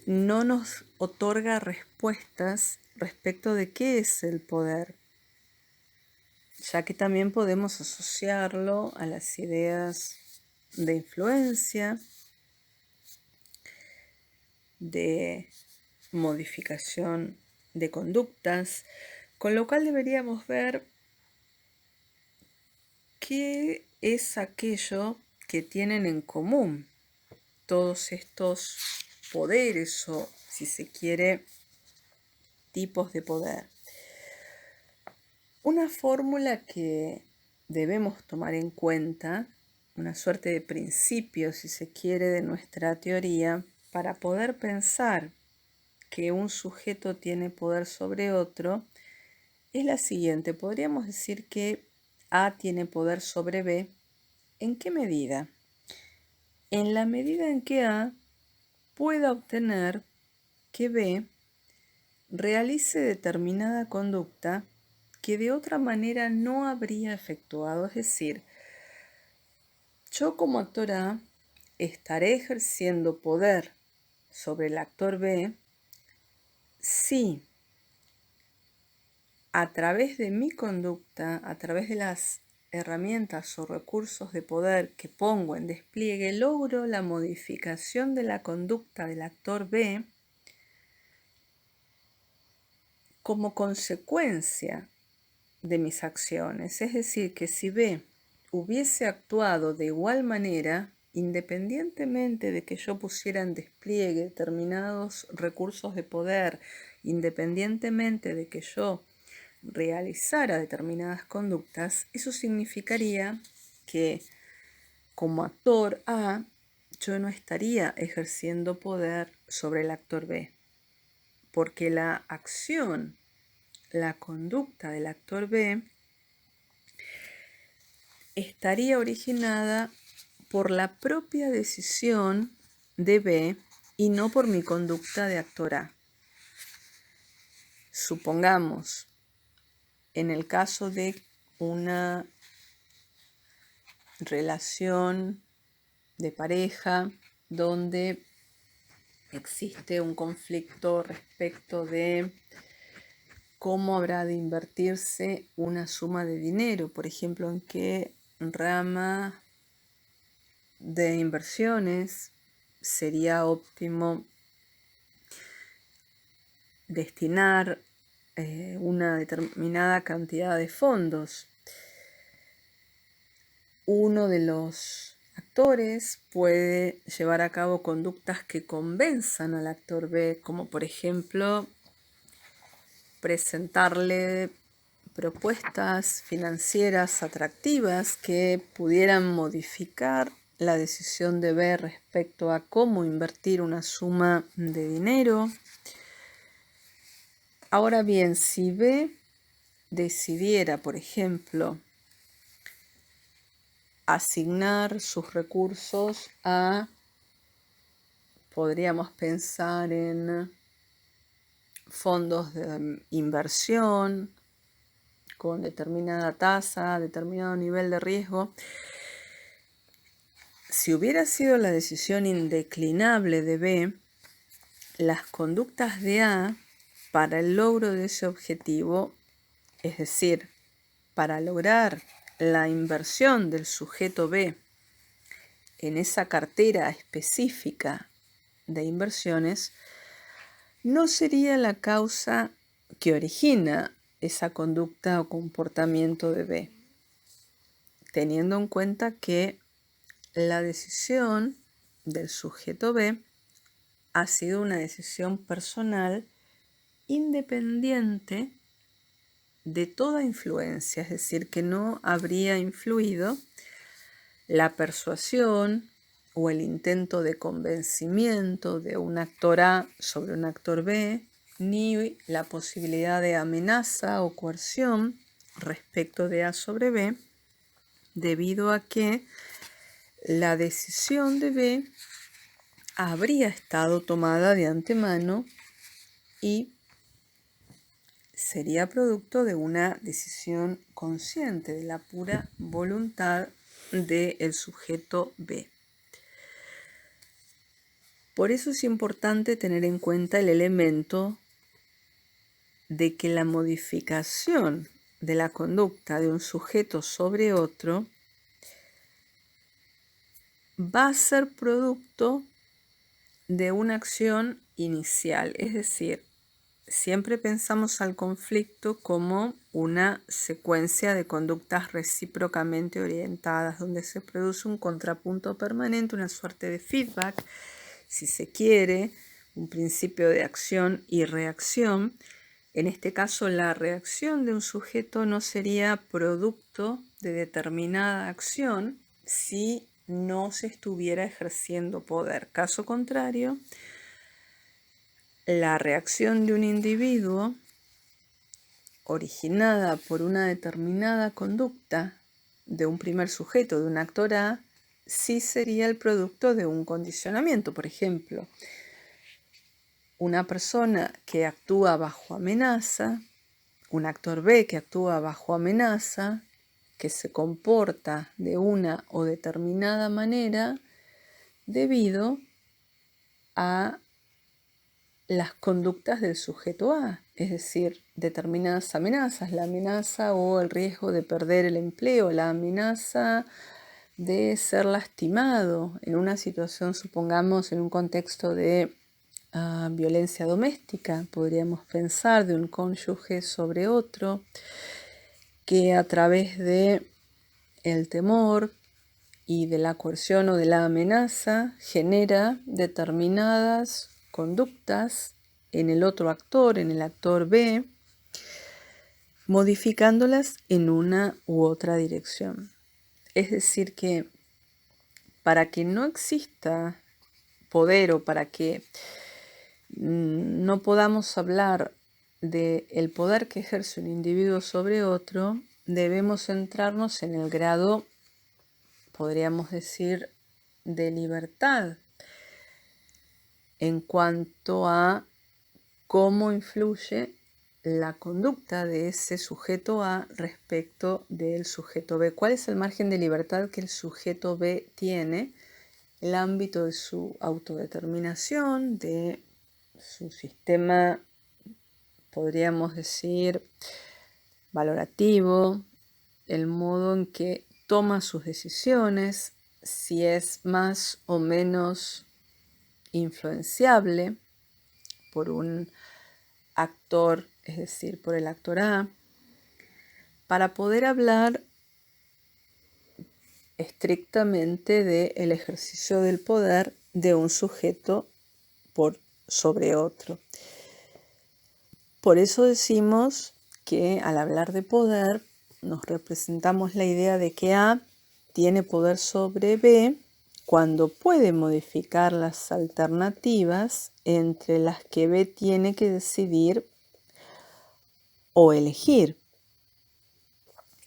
no nos otorga respuestas respecto de qué es el poder, ya que también podemos asociarlo a las ideas de influencia, de modificación de conductas, con lo cual deberíamos ver qué es aquello que tienen en común todos estos poderes o, si se quiere, tipos de poder. Una fórmula que debemos tomar en cuenta, una suerte de principio, si se quiere, de nuestra teoría, para poder pensar que un sujeto tiene poder sobre otro, es la siguiente. Podríamos decir que A tiene poder sobre B. ¿En qué medida? En la medida en que A pueda obtener que B realice determinada conducta que de otra manera no habría efectuado. Es decir, yo como actor A estaré ejerciendo poder sobre el actor B si a través de mi conducta, a través de las herramientas o recursos de poder que pongo en despliegue, logro la modificación de la conducta del actor B como consecuencia de mis acciones. Es decir, que si B hubiese actuado de igual manera, independientemente de que yo pusiera en despliegue determinados recursos de poder, independientemente de que yo realizara determinadas conductas, eso significaría que como actor A, yo no estaría ejerciendo poder sobre el actor B, porque la acción, la conducta del actor B estaría originada por la propia decisión de B y no por mi conducta de actor A. Supongamos, en el caso de una relación de pareja donde existe un conflicto respecto de cómo habrá de invertirse una suma de dinero, por ejemplo, en qué rama de inversiones sería óptimo destinar una determinada cantidad de fondos. Uno de los actores puede llevar a cabo conductas que convenzan al actor B, como por ejemplo presentarle propuestas financieras atractivas que pudieran modificar la decisión de B respecto a cómo invertir una suma de dinero. Ahora bien, si B decidiera, por ejemplo, asignar sus recursos a, podríamos pensar en fondos de inversión con determinada tasa, determinado nivel de riesgo. Si hubiera sido la decisión indeclinable de B, las conductas de A para el logro de ese objetivo, es decir, para lograr la inversión del sujeto B en esa cartera específica de inversiones, no sería la causa que origina esa conducta o comportamiento de B, teniendo en cuenta que la decisión del sujeto B ha sido una decisión personal independiente de toda influencia, es decir, que no habría influido la persuasión o el intento de convencimiento de un actor A sobre un actor B, ni la posibilidad de amenaza o coerción respecto de A sobre B, debido a que la decisión de B habría estado tomada de antemano y sería producto de una decisión consciente, de la pura voluntad del sujeto B. Por eso es importante tener en cuenta el elemento de que la modificación de la conducta de un sujeto sobre otro va a ser producto de una acción inicial, es decir, siempre pensamos al conflicto como una secuencia de conductas recíprocamente orientadas, donde se produce un contrapunto permanente, una suerte de feedback, si se quiere, un principio de acción y reacción. En este caso, la reacción de un sujeto no sería producto de determinada acción si no se estuviera ejerciendo poder. Caso contrario, la reacción de un individuo originada por una determinada conducta de un primer sujeto, de un actor A, sí sería el producto de un condicionamiento. Por ejemplo, una persona que actúa bajo amenaza, un actor B que actúa bajo amenaza, que se comporta de una o determinada manera debido a las conductas del sujeto A, es decir, determinadas amenazas, la amenaza o el riesgo de perder el empleo, la amenaza de ser lastimado en una situación, supongamos, en un contexto de violencia doméstica, podríamos pensar de un cónyuge sobre otro, que a través de el temor y de la coerción o de la amenaza genera determinadas conductas en el otro actor, en el actor B, modificándolas en una u otra dirección. Es decir que para que no exista poder o para que no podamos hablar del poder que ejerce un individuo sobre otro, debemos centrarnos en el grado, podríamos decir, de libertad en cuanto a cómo influye la conducta de ese sujeto A respecto del sujeto B. ¿Cuál es el margen de libertad que el sujeto B tiene? El ámbito de su autodeterminación, de su sistema, podríamos decir, valorativo, el modo en que toma sus decisiones, si es más o menos influenciable por un actor, es decir, por el actor A, para poder hablar estrictamente del ejercicio del poder de un sujeto sobre otro. Por eso decimos que al hablar de poder nos representamos la idea de que A tiene poder sobre B cuando puede modificar las alternativas entre las que B tiene que decidir o elegir.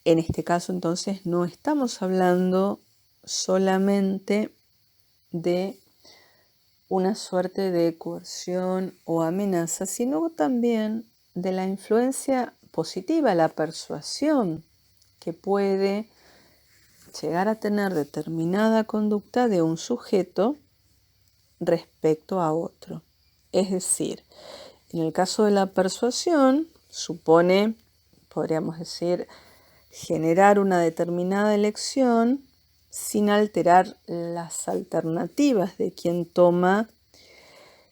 En este caso, entonces, no estamos hablando solamente de una suerte de coerción o amenaza, sino también de la influencia positiva, la persuasión que puede llegar a tener determinada conducta de un sujeto respecto a otro. Es decir, en el caso de la persuasión, supone, podríamos decir, generar una determinada elección sin alterar las alternativas de quien toma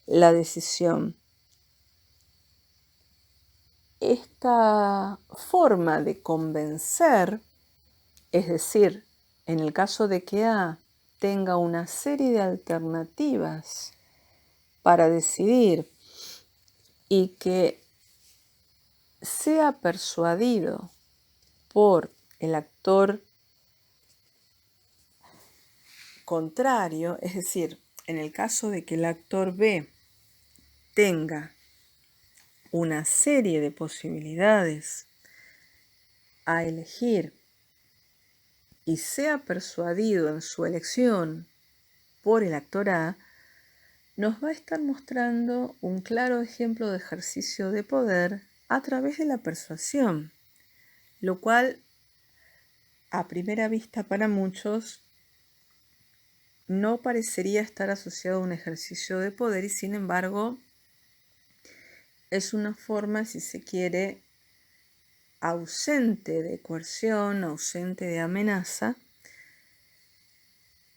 la decisión. Esta forma de convencer, es decir, en el caso de que A tenga una serie de alternativas para decidir y que sea persuadido por el actor contrario, es decir, en el caso de que el actor B tenga una serie de posibilidades a elegir y sea persuadido en su elección por el actor A, nos va a estar mostrando un claro ejemplo de ejercicio de poder a través de la persuasión, lo cual a primera vista para muchos no parecería estar asociado a un ejercicio de poder y sin embargo es una forma, si se quiere, ausente de coerción, ausente de amenaza,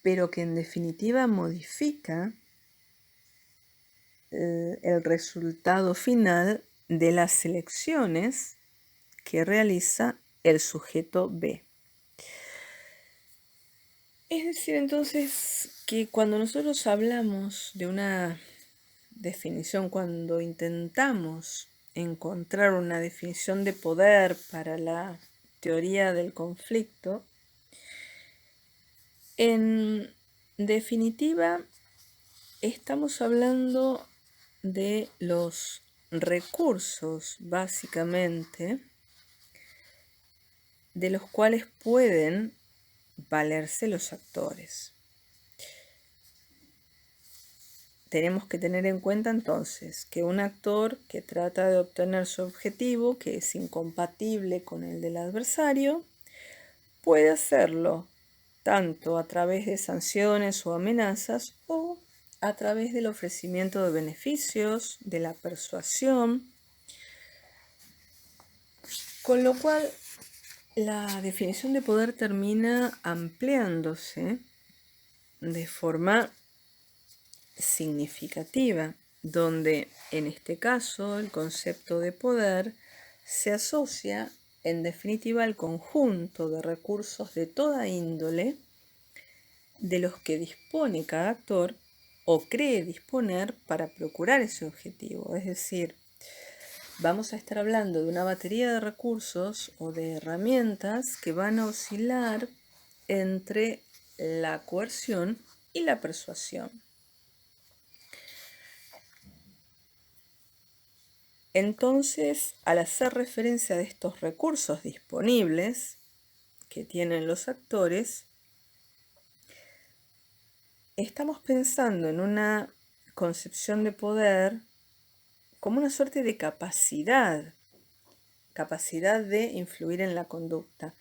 pero que en definitiva modifica el resultado final de las elecciones que realiza el sujeto B. Es decir, entonces, que cuando nosotros hablamos de una definición, cuando intentamos encontrar una definición de poder para la teoría del conflicto, en definitiva estamos hablando de los recursos, básicamente, de los cuales pueden valerse los actores. Tenemos que tener en cuenta entonces que un actor que trata de obtener su objetivo, que es incompatible con el del adversario, puede hacerlo tanto a través de sanciones o amenazas o a través del ofrecimiento de beneficios, de la persuasión, con lo cual la definición de poder termina ampliándose de forma significativa, donde en este caso el concepto de poder se asocia en definitiva al conjunto de recursos de toda índole de los que dispone cada actor o cree disponer para procurar ese objetivo. Es decir, vamos a estar hablando de una batería de recursos o de herramientas que van a oscilar entre la coerción y la persuasión. Entonces, al hacer referencia a estos recursos disponibles que tienen los actores, estamos pensando en una concepción de poder como una suerte de capacidad de influir en la conducta,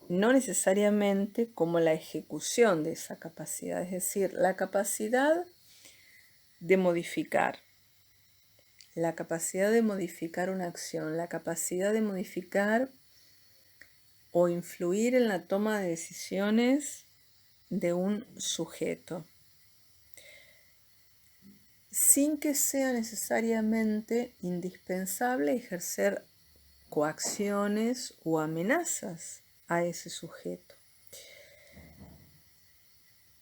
no necesariamente como la ejecución de esa capacidad, es decir, la capacidad de modificar. La capacidad de modificar una acción, la capacidad de modificar o influir en la toma de decisiones de un sujeto, sin que sea necesariamente indispensable ejercer coacciones o amenazas a ese sujeto.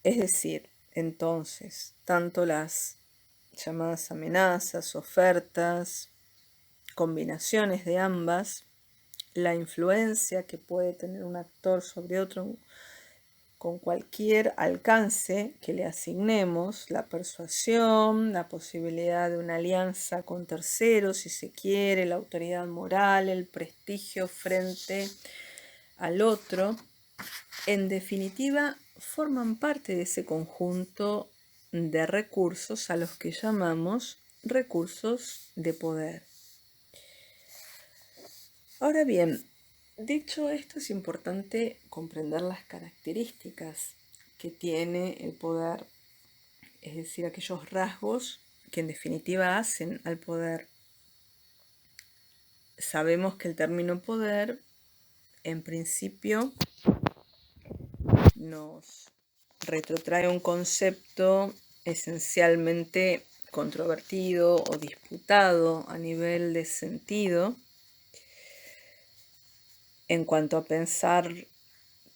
Es decir, entonces, tanto las llamadas amenazas, ofertas, combinaciones de ambas, la influencia que puede tener un actor sobre otro con cualquier alcance que le asignemos, la persuasión, la posibilidad de una alianza con terceros, si se quiere, la autoridad moral, el prestigio frente al otro, en definitiva, forman parte de ese conjunto de recursos a los que llamamos recursos de poder. Ahora bien, dicho esto, es importante comprender las características que tiene el poder, es decir, aquellos rasgos que en definitiva hacen al poder. Sabemos que el término poder, en principio, nos retrotrae un concepto esencialmente controvertido o disputado a nivel de sentido en cuanto a pensar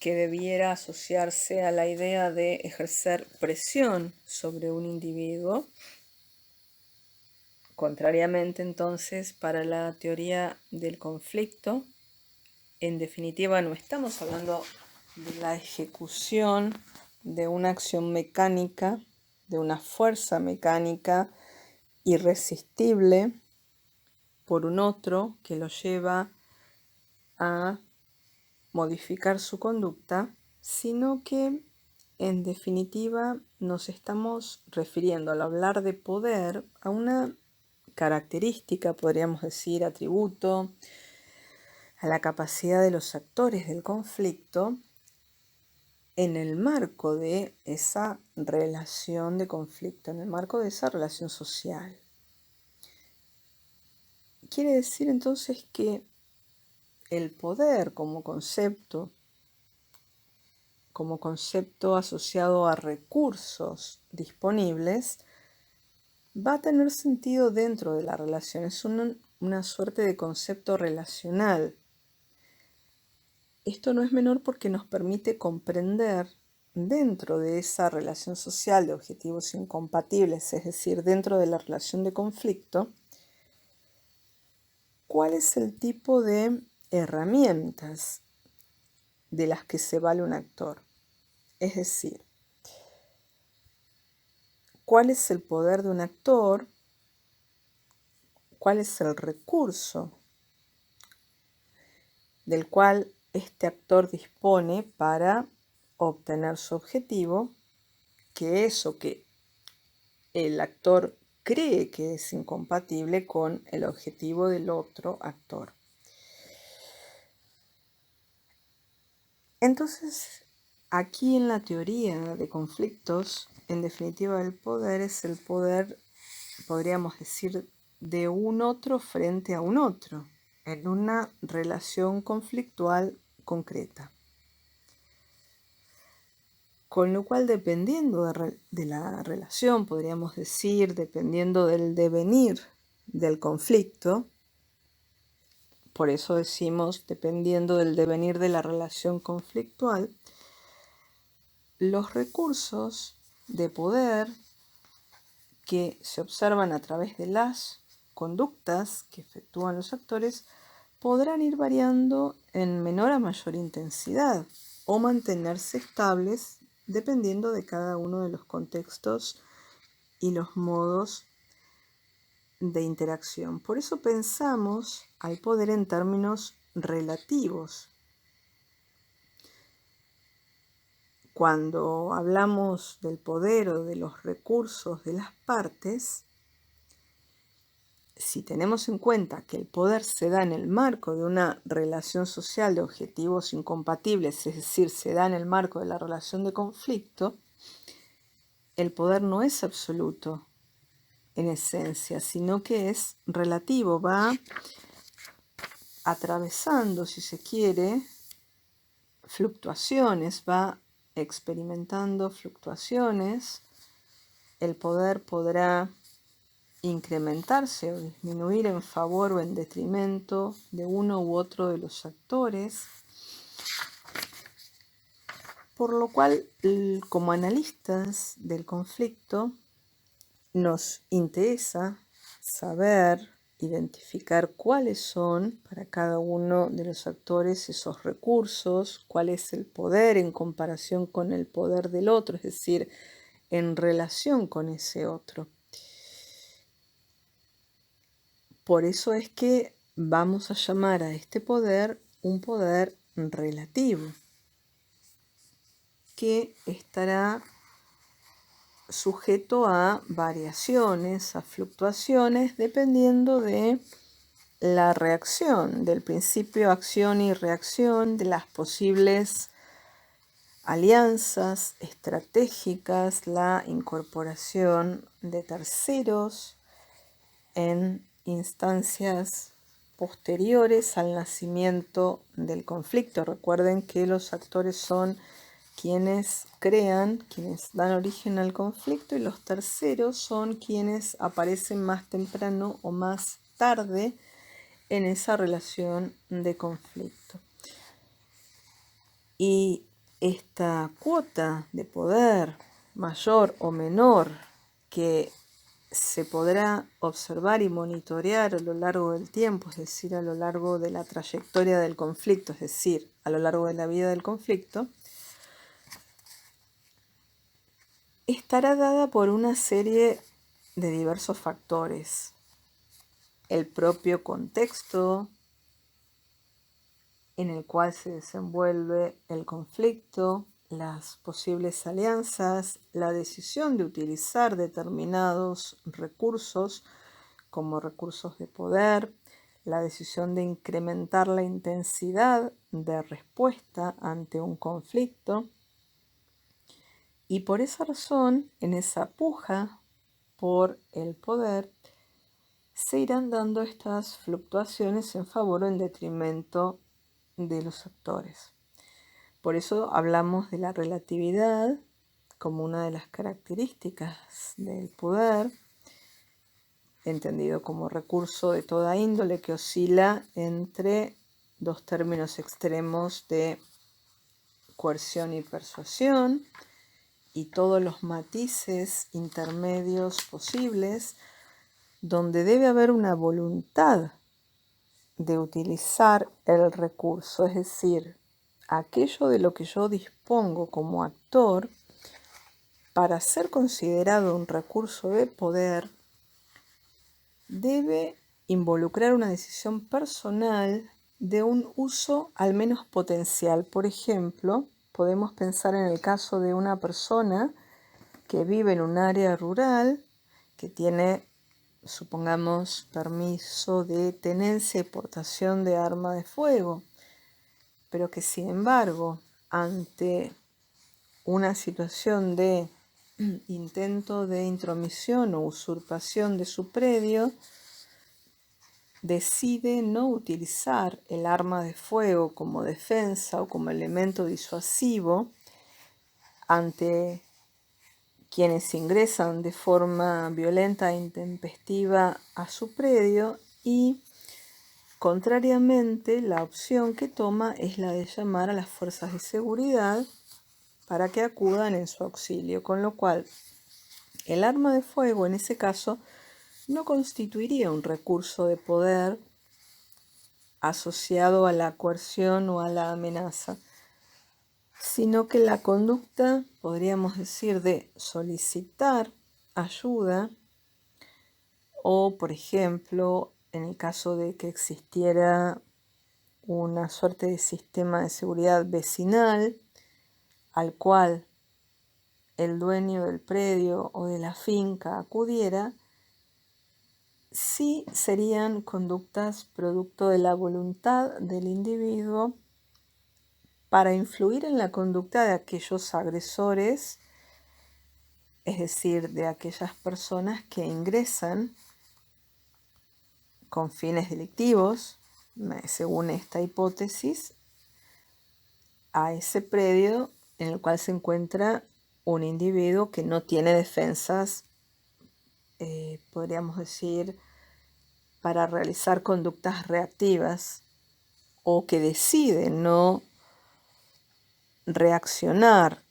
que debiera asociarse a la idea de ejercer presión sobre un individuo. Contrariamente, entonces, para la teoría del conflicto, en definitiva, no estamos hablando de la ejecución de una acción mecánica, de una fuerza mecánica irresistible por un otro que lo lleva a modificar su conducta, sino que En definitiva, nos estamos refiriendo al hablar de poder a una característica, podríamos decir, atributo, a la capacidad de los actores del conflicto en el marco de esa relación de conflicto, en el marco de esa relación social. Quiere decir entonces que el poder como concepto asociado a recursos disponibles, va a tener sentido dentro de la relación. Es una suerte de concepto relacional. Esto no es menor porque nos permite comprender dentro de esa relación social de objetivos incompatibles, es decir, dentro de la relación de conflicto, cuál es el tipo de herramientas de las que se vale un actor. Es decir, cuál es el poder de un actor, cuál es el recurso del cual este actor dispone para obtener su objetivo, que eso que el actor cree que es incompatible con el objetivo del otro actor. Entonces, aquí en la teoría de conflictos, en definitiva el poder es el poder, podríamos decir, de un otro frente a un otro, en una relación conflictual concreta. Con lo cual, dependiendo de la relación, podríamos decir, dependiendo del devenir del conflicto, por eso decimos, dependiendo del devenir de la relación conflictual, los recursos de poder que se observan a través de las conductas que efectúan los actores podrán ir variando en menor a mayor intensidad o mantenerse estables dependiendo de cada uno de los contextos y los modos de interacción. Por eso pensamos al poder en términos relativos. Cuando hablamos del poder o de los recursos de las partes, si tenemos en cuenta que el poder se da en el marco de una relación social de objetivos incompatibles, es decir, se da en el marco de la relación de conflicto, el poder no es absoluto en esencia, sino que es relativo, va atravesando, si se quiere, fluctuaciones, va experimentando fluctuaciones. El poder podrá incrementarse o disminuir en favor o en detrimento de uno u otro de los actores, por lo cual, como analistas del conflicto, nos interesa saber, identificar cuáles son para cada uno de los actores esos recursos, cuál es el poder en comparación con el poder del otro, es decir, en relación con ese otro. Por eso es que vamos a llamar a este poder un poder relativo, que estará sujeto a variaciones, a fluctuaciones, dependiendo de la reacción, del principio acción y reacción, de las posibles alianzas estratégicas, la incorporación de terceros en instancias posteriores al nacimiento del conflicto. Recuerden que los actores son quienes crean, quienes dan origen al conflicto, y los terceros son quienes aparecen más temprano o más tarde en esa relación de conflicto. Y esta cuota de poder mayor o menor que se podrá observar y monitorear a lo largo del tiempo, es decir, a lo largo de la trayectoria del conflicto, es decir, a lo largo de la vida del conflicto, estará dada por una serie de diversos factores. El propio contexto en el cual se desenvuelve el conflicto, las posibles alianzas, la decisión de utilizar determinados recursos como recursos de poder, la decisión de incrementar la intensidad de respuesta ante un conflicto. Y por esa razón, en esa puja por el poder, se irán dando estas fluctuaciones en favor o en detrimento de los actores. Por eso hablamos de la relatividad como una de las características del poder, entendido como recurso de toda índole que oscila entre dos términos extremos de coerción y persuasión y todos los matices intermedios posibles donde debe haber una voluntad de utilizar el recurso, es decir, aquello de lo que yo dispongo como actor para ser considerado un recurso de poder debe involucrar una decisión personal de un uso al menos potencial. Por ejemplo, podemos pensar en el caso de una persona que vive en un área rural, que tiene, supongamos, permiso de tenencia y portación de arma de fuego, pero que sin embargo, ante una situación de intento de intromisión o usurpación de su predio, decide no utilizar el arma de fuego como defensa o como elemento disuasivo ante quienes ingresan de forma violenta e intempestiva a su predio, y contrariamente la opción que toma es la de llamar a las fuerzas de seguridad para que acudan en su auxilio, con lo cual el arma de fuego en ese caso no constituiría un recurso de poder asociado a la coerción o a la amenaza, sino que la conducta, podríamos decir, de solicitar ayuda o, por ejemplo, en el caso de que existiera una suerte de sistema de seguridad vecinal al cual el dueño del predio o de la finca acudiera, sí serían conductas producto de la voluntad del individuo para influir en la conducta de aquellos agresores, es decir, de aquellas personas que ingresan con fines delictivos, según esta hipótesis, a ese predio en el cual se encuentra un individuo que no tiene defensas, podríamos decir, para realizar conductas reactivas, o que decide no reaccionar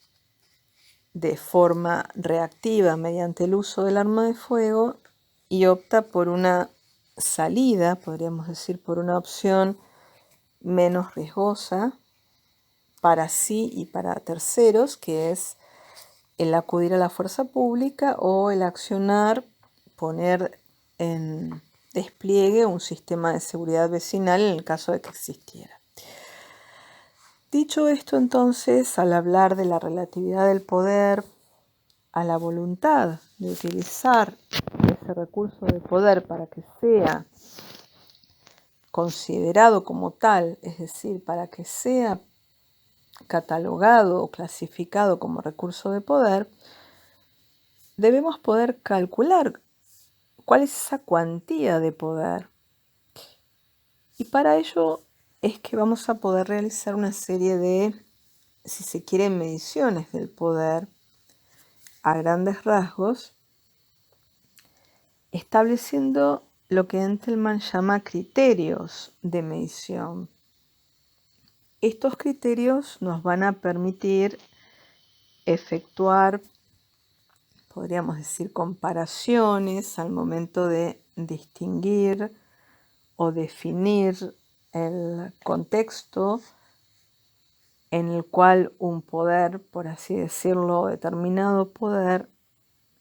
de forma reactiva mediante el uso del arma de fuego y opta por una salida, podríamos decir, por una opción menos riesgosa para sí y para terceros, que es el acudir a la fuerza pública o el accionar, poner en despliegue un sistema de seguridad vecinal en el caso de que existiera. Dicho esto, entonces, al hablar de la relatividad del poder a la voluntad de utilizar ese recurso de poder para que sea considerado como tal, es decir, para que sea catalogado o clasificado como recurso de poder, debemos poder calcular cuál es esa cuantía de poder. Y para ello es que vamos a poder realizar una serie de, si se quiere, mediciones del poder a grandes rasgos, estableciendo lo que Entelman llama criterios de medición. Estos criterios nos van a permitir efectuar, podríamos decir, comparaciones al momento de distinguir o definir el contexto en el cual un poder, por así decirlo, determinado poder,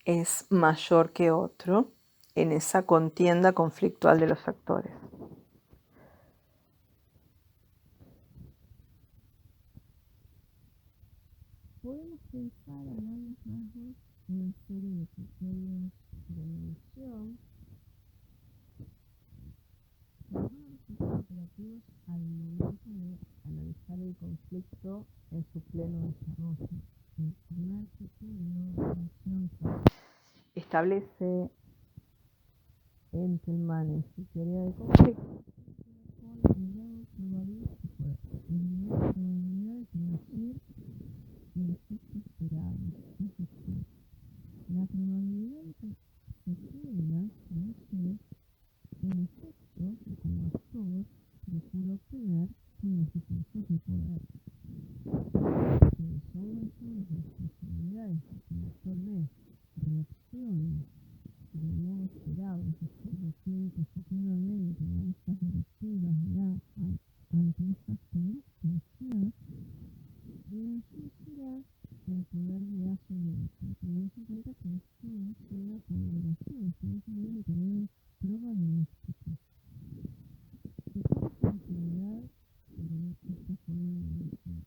es mayor que otro en esa contienda conflictual de los actores. pensar a grandes rasgos una serie de criterios de medición que nos van a resultar operativos al momento de analizar el conflicto en su pleno desarrollo. El primer criterio de medición que establece Entelmann en su teoría de conflicto con el grado probabilístico, el nivel de probabilidad de producir el efecto esperado, es decir, la probabilidad de que se pueda producir el efecto que como actor procura obtener con los recursos de poder. Que son mayores las posibilidades de que el actor B reaccione de modo esperado, es decir, reaccione positivamente a estas directivas de A ante estas conductas A, la influirá el poder de A sobre B. Tenemos en cuenta que esto es una ponderación, estamos hablando de términos probabilísticos. ¿Y cuál es la utilidad de esta forma de medición?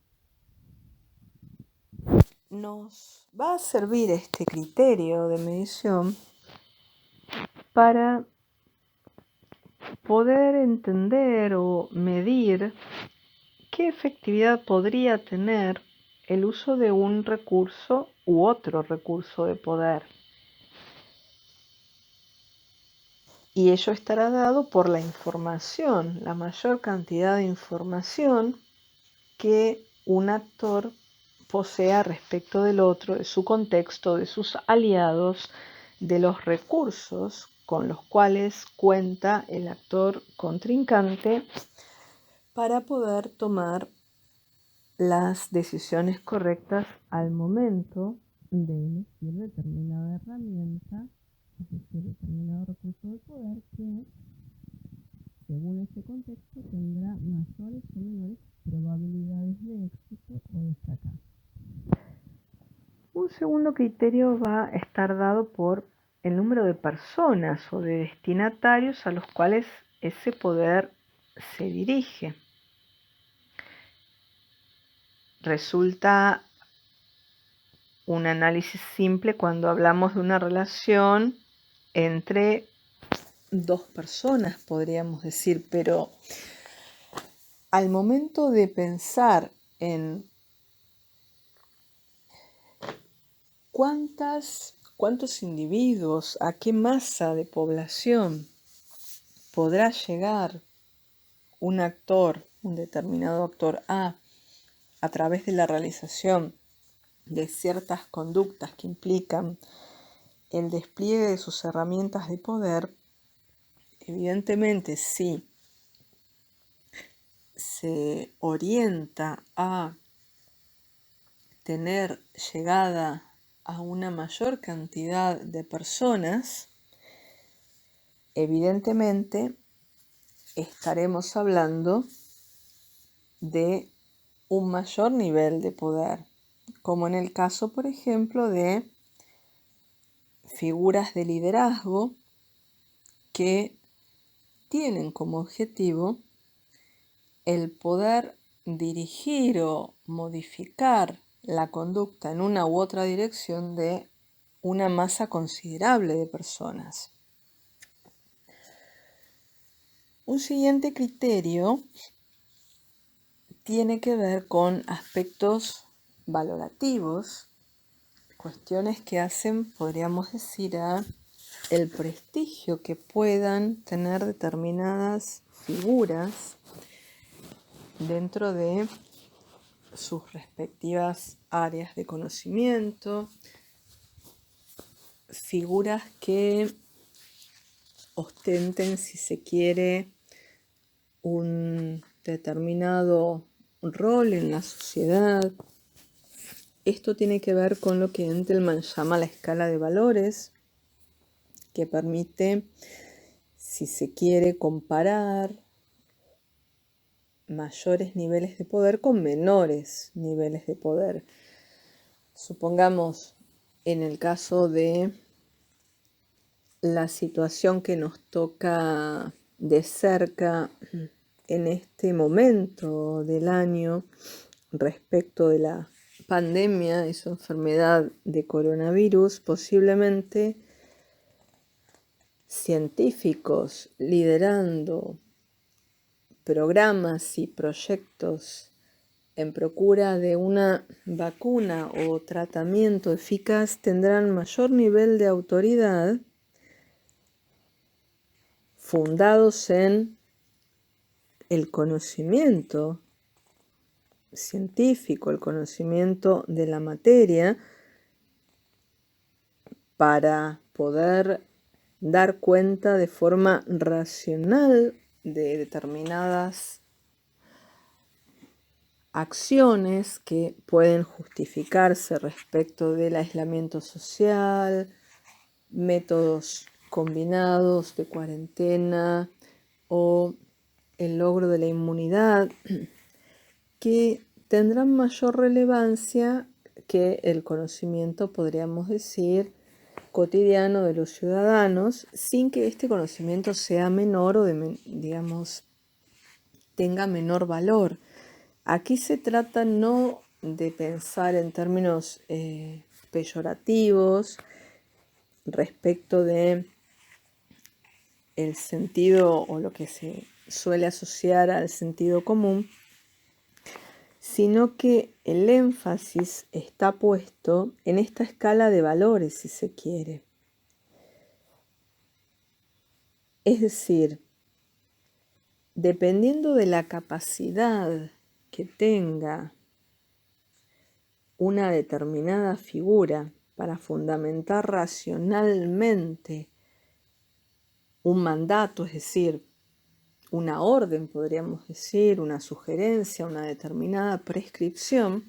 Nos va a servir este criterio de medición para poder entender o medir qué efectividad podría tener el uso de un recurso u otro recurso de poder. Y ello estará dado por la información, la mayor cantidad de información que un actor posea respecto del otro, de su contexto, de sus aliados, de los recursos con los cuales cuenta el actor contrincante para poder tomar las decisiones correctas al momento de elegir determinada herramienta, es decir, determinado recurso de poder que, según ese contexto, tendrá mayores o menores probabilidades de éxito o de fracaso. Un segundo criterio va a estar dado por el número de personas o de destinatarios a los cuales ese poder se dirige. Resulta un análisis simple cuando hablamos de una relación entre dos personas, podríamos decir, pero al momento de pensar en cuántos individuos, a qué masa de población podrá llegar un actor, un determinado actor a través de la realización de ciertas conductas que implican el despliegue de sus herramientas de poder, evidentemente sí se orienta a tener llegada a una mayor cantidad de personas, evidentemente estaremos hablando de un mayor nivel de poder, como en el caso, por ejemplo, de figuras de liderazgo que tienen como objetivo el poder dirigir o modificar la conducta en una u otra dirección de una masa considerable de personas. Un siguiente criterio tiene que ver con aspectos valorativos, cuestiones que hacen, podríamos decir, a el prestigio que puedan tener determinadas figuras dentro de sus respectivas áreas de conocimiento, figuras que ostenten, si se quiere, un determinado rol en la sociedad. Esto tiene que ver con lo que Entelmann llama la escala de valores, que permite, si se quiere, comparar mayores niveles de poder con menores niveles de poder. Supongamos, en el caso de la situación que nos toca de cerca en este momento del año respecto de la pandemia y su enfermedad de coronavirus, posiblemente científicos liderando programas y proyectos en procura de una vacuna o tratamiento eficaz tendrán mayor nivel de autoridad fundados en el conocimiento científico, el conocimiento de la materia, para poder dar cuenta de forma racional de determinadas acciones que pueden justificarse respecto del aislamiento social, métodos combinados de cuarentena o el logro de la inmunidad, que tendrán mayor relevancia que el conocimiento, podríamos decir, cotidiano de los ciudadanos, sin que este conocimiento sea menor o digamos, tenga menor valor. Aquí se trata no de pensar en términos peyorativos respecto de el sentido o lo que se suele asociar al sentido común, sino que el énfasis está puesto en esta escala de valores, si se quiere. Es decir, dependiendo de la capacidad que tenga una determinada figura para fundamentar racionalmente un mandato, es decir, una orden, podríamos decir, una sugerencia, una determinada prescripción,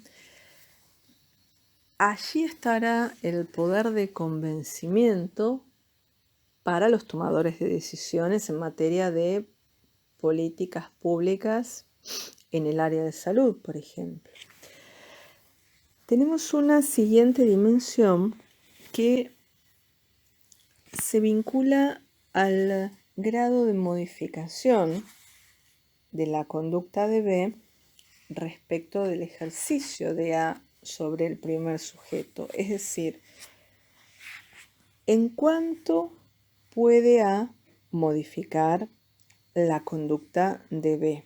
allí estará el poder de convencimiento para los tomadores de decisiones en materia de políticas públicas en el área de salud, por ejemplo. Tenemos una siguiente dimensión que se vincula al grado de modificación de la conducta de B respecto del ejercicio de A sobre el primer sujeto. Es decir, ¿en cuánto puede A modificar la conducta de B?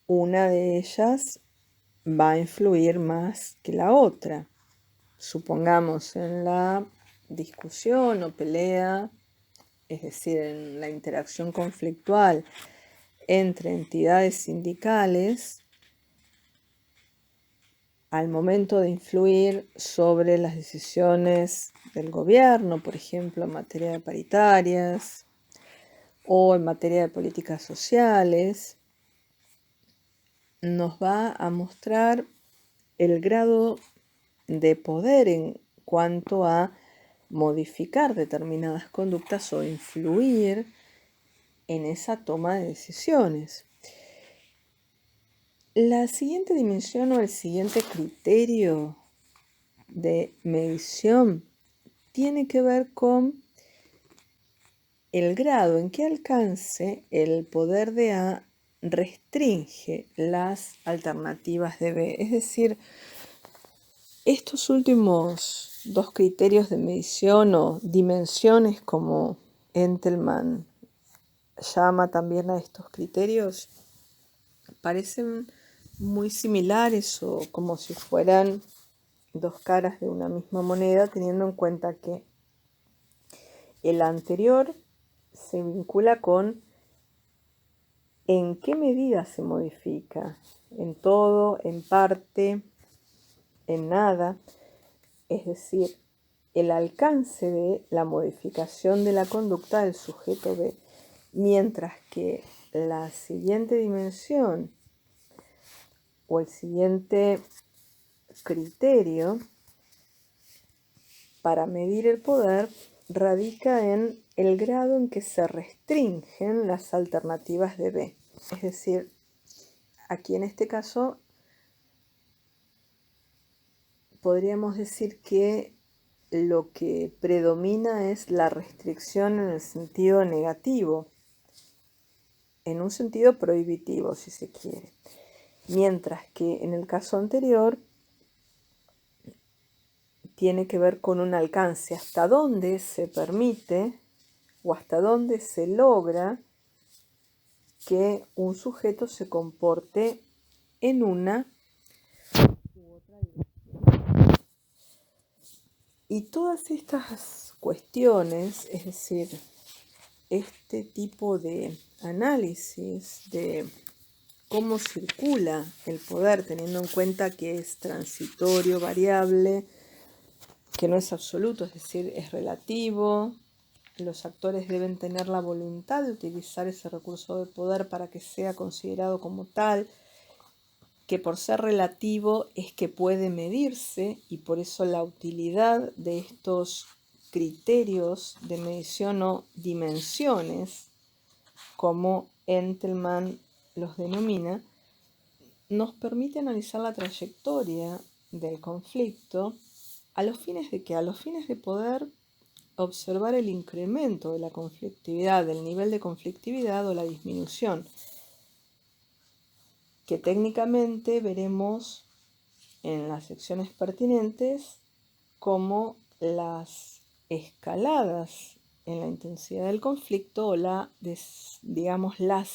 Una de ellas va a influir más que la otra. Supongamos en la discusión o pelea, es decir, en la interacción conflictual entre entidades sindicales, al momento de influir sobre las decisiones del gobierno, por ejemplo, en materia de paritarias o en materia de políticas sociales, nos va a mostrar el grado de poder en cuanto a modificar determinadas conductas o influir en esa toma de decisiones. La siguiente dimensión o el siguiente criterio de medición tiene que ver con el grado en que alcance el poder de A restringe las alternativas de B. Es decir, estos últimos dos criterios de medición o dimensiones, como Entelman llama también a estos criterios, parecen muy similares o como si fueran dos caras de una misma moneda, teniendo en cuenta que el anterior se vincula con en qué medida se modifica, en todo, en parte, en nada, es decir, el alcance de la modificación de la conducta del sujeto B, mientras que la siguiente dimensión o el siguiente criterio para medir el poder radica en el grado en que se restringen las alternativas de B. Es decir, aquí en este caso podríamos decir que lo que predomina es la restricción en el sentido negativo, en un sentido prohibitivo, si se quiere. mientras que en el caso anterior tiene que ver con un alcance, hasta dónde se permite o hasta dónde se logra que un sujeto se comporte en una u otra dirección. Y todas estas cuestiones, es decir, este tipo de análisis de cómo circula el poder, teniendo en cuenta que es transitorio, variable, que no es absoluto, es decir, es relativo. Los actores deben tener la voluntad de utilizar ese recurso de poder para que sea considerado como tal, que por ser relativo es que puede medirse y por eso la utilidad de estos criterios de medición o dimensiones, como Entelman los denomina, nos permite analizar la trayectoria del conflicto a los fines de que, a los fines de poder observar el incremento de la conflictividad, del nivel de conflictividad o la disminución, que técnicamente veremos en las secciones pertinentes como las escaladas en la intensidad del conflicto o las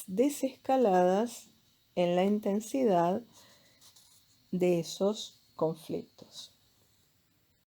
desescaladas en la intensidad de esos conflictos.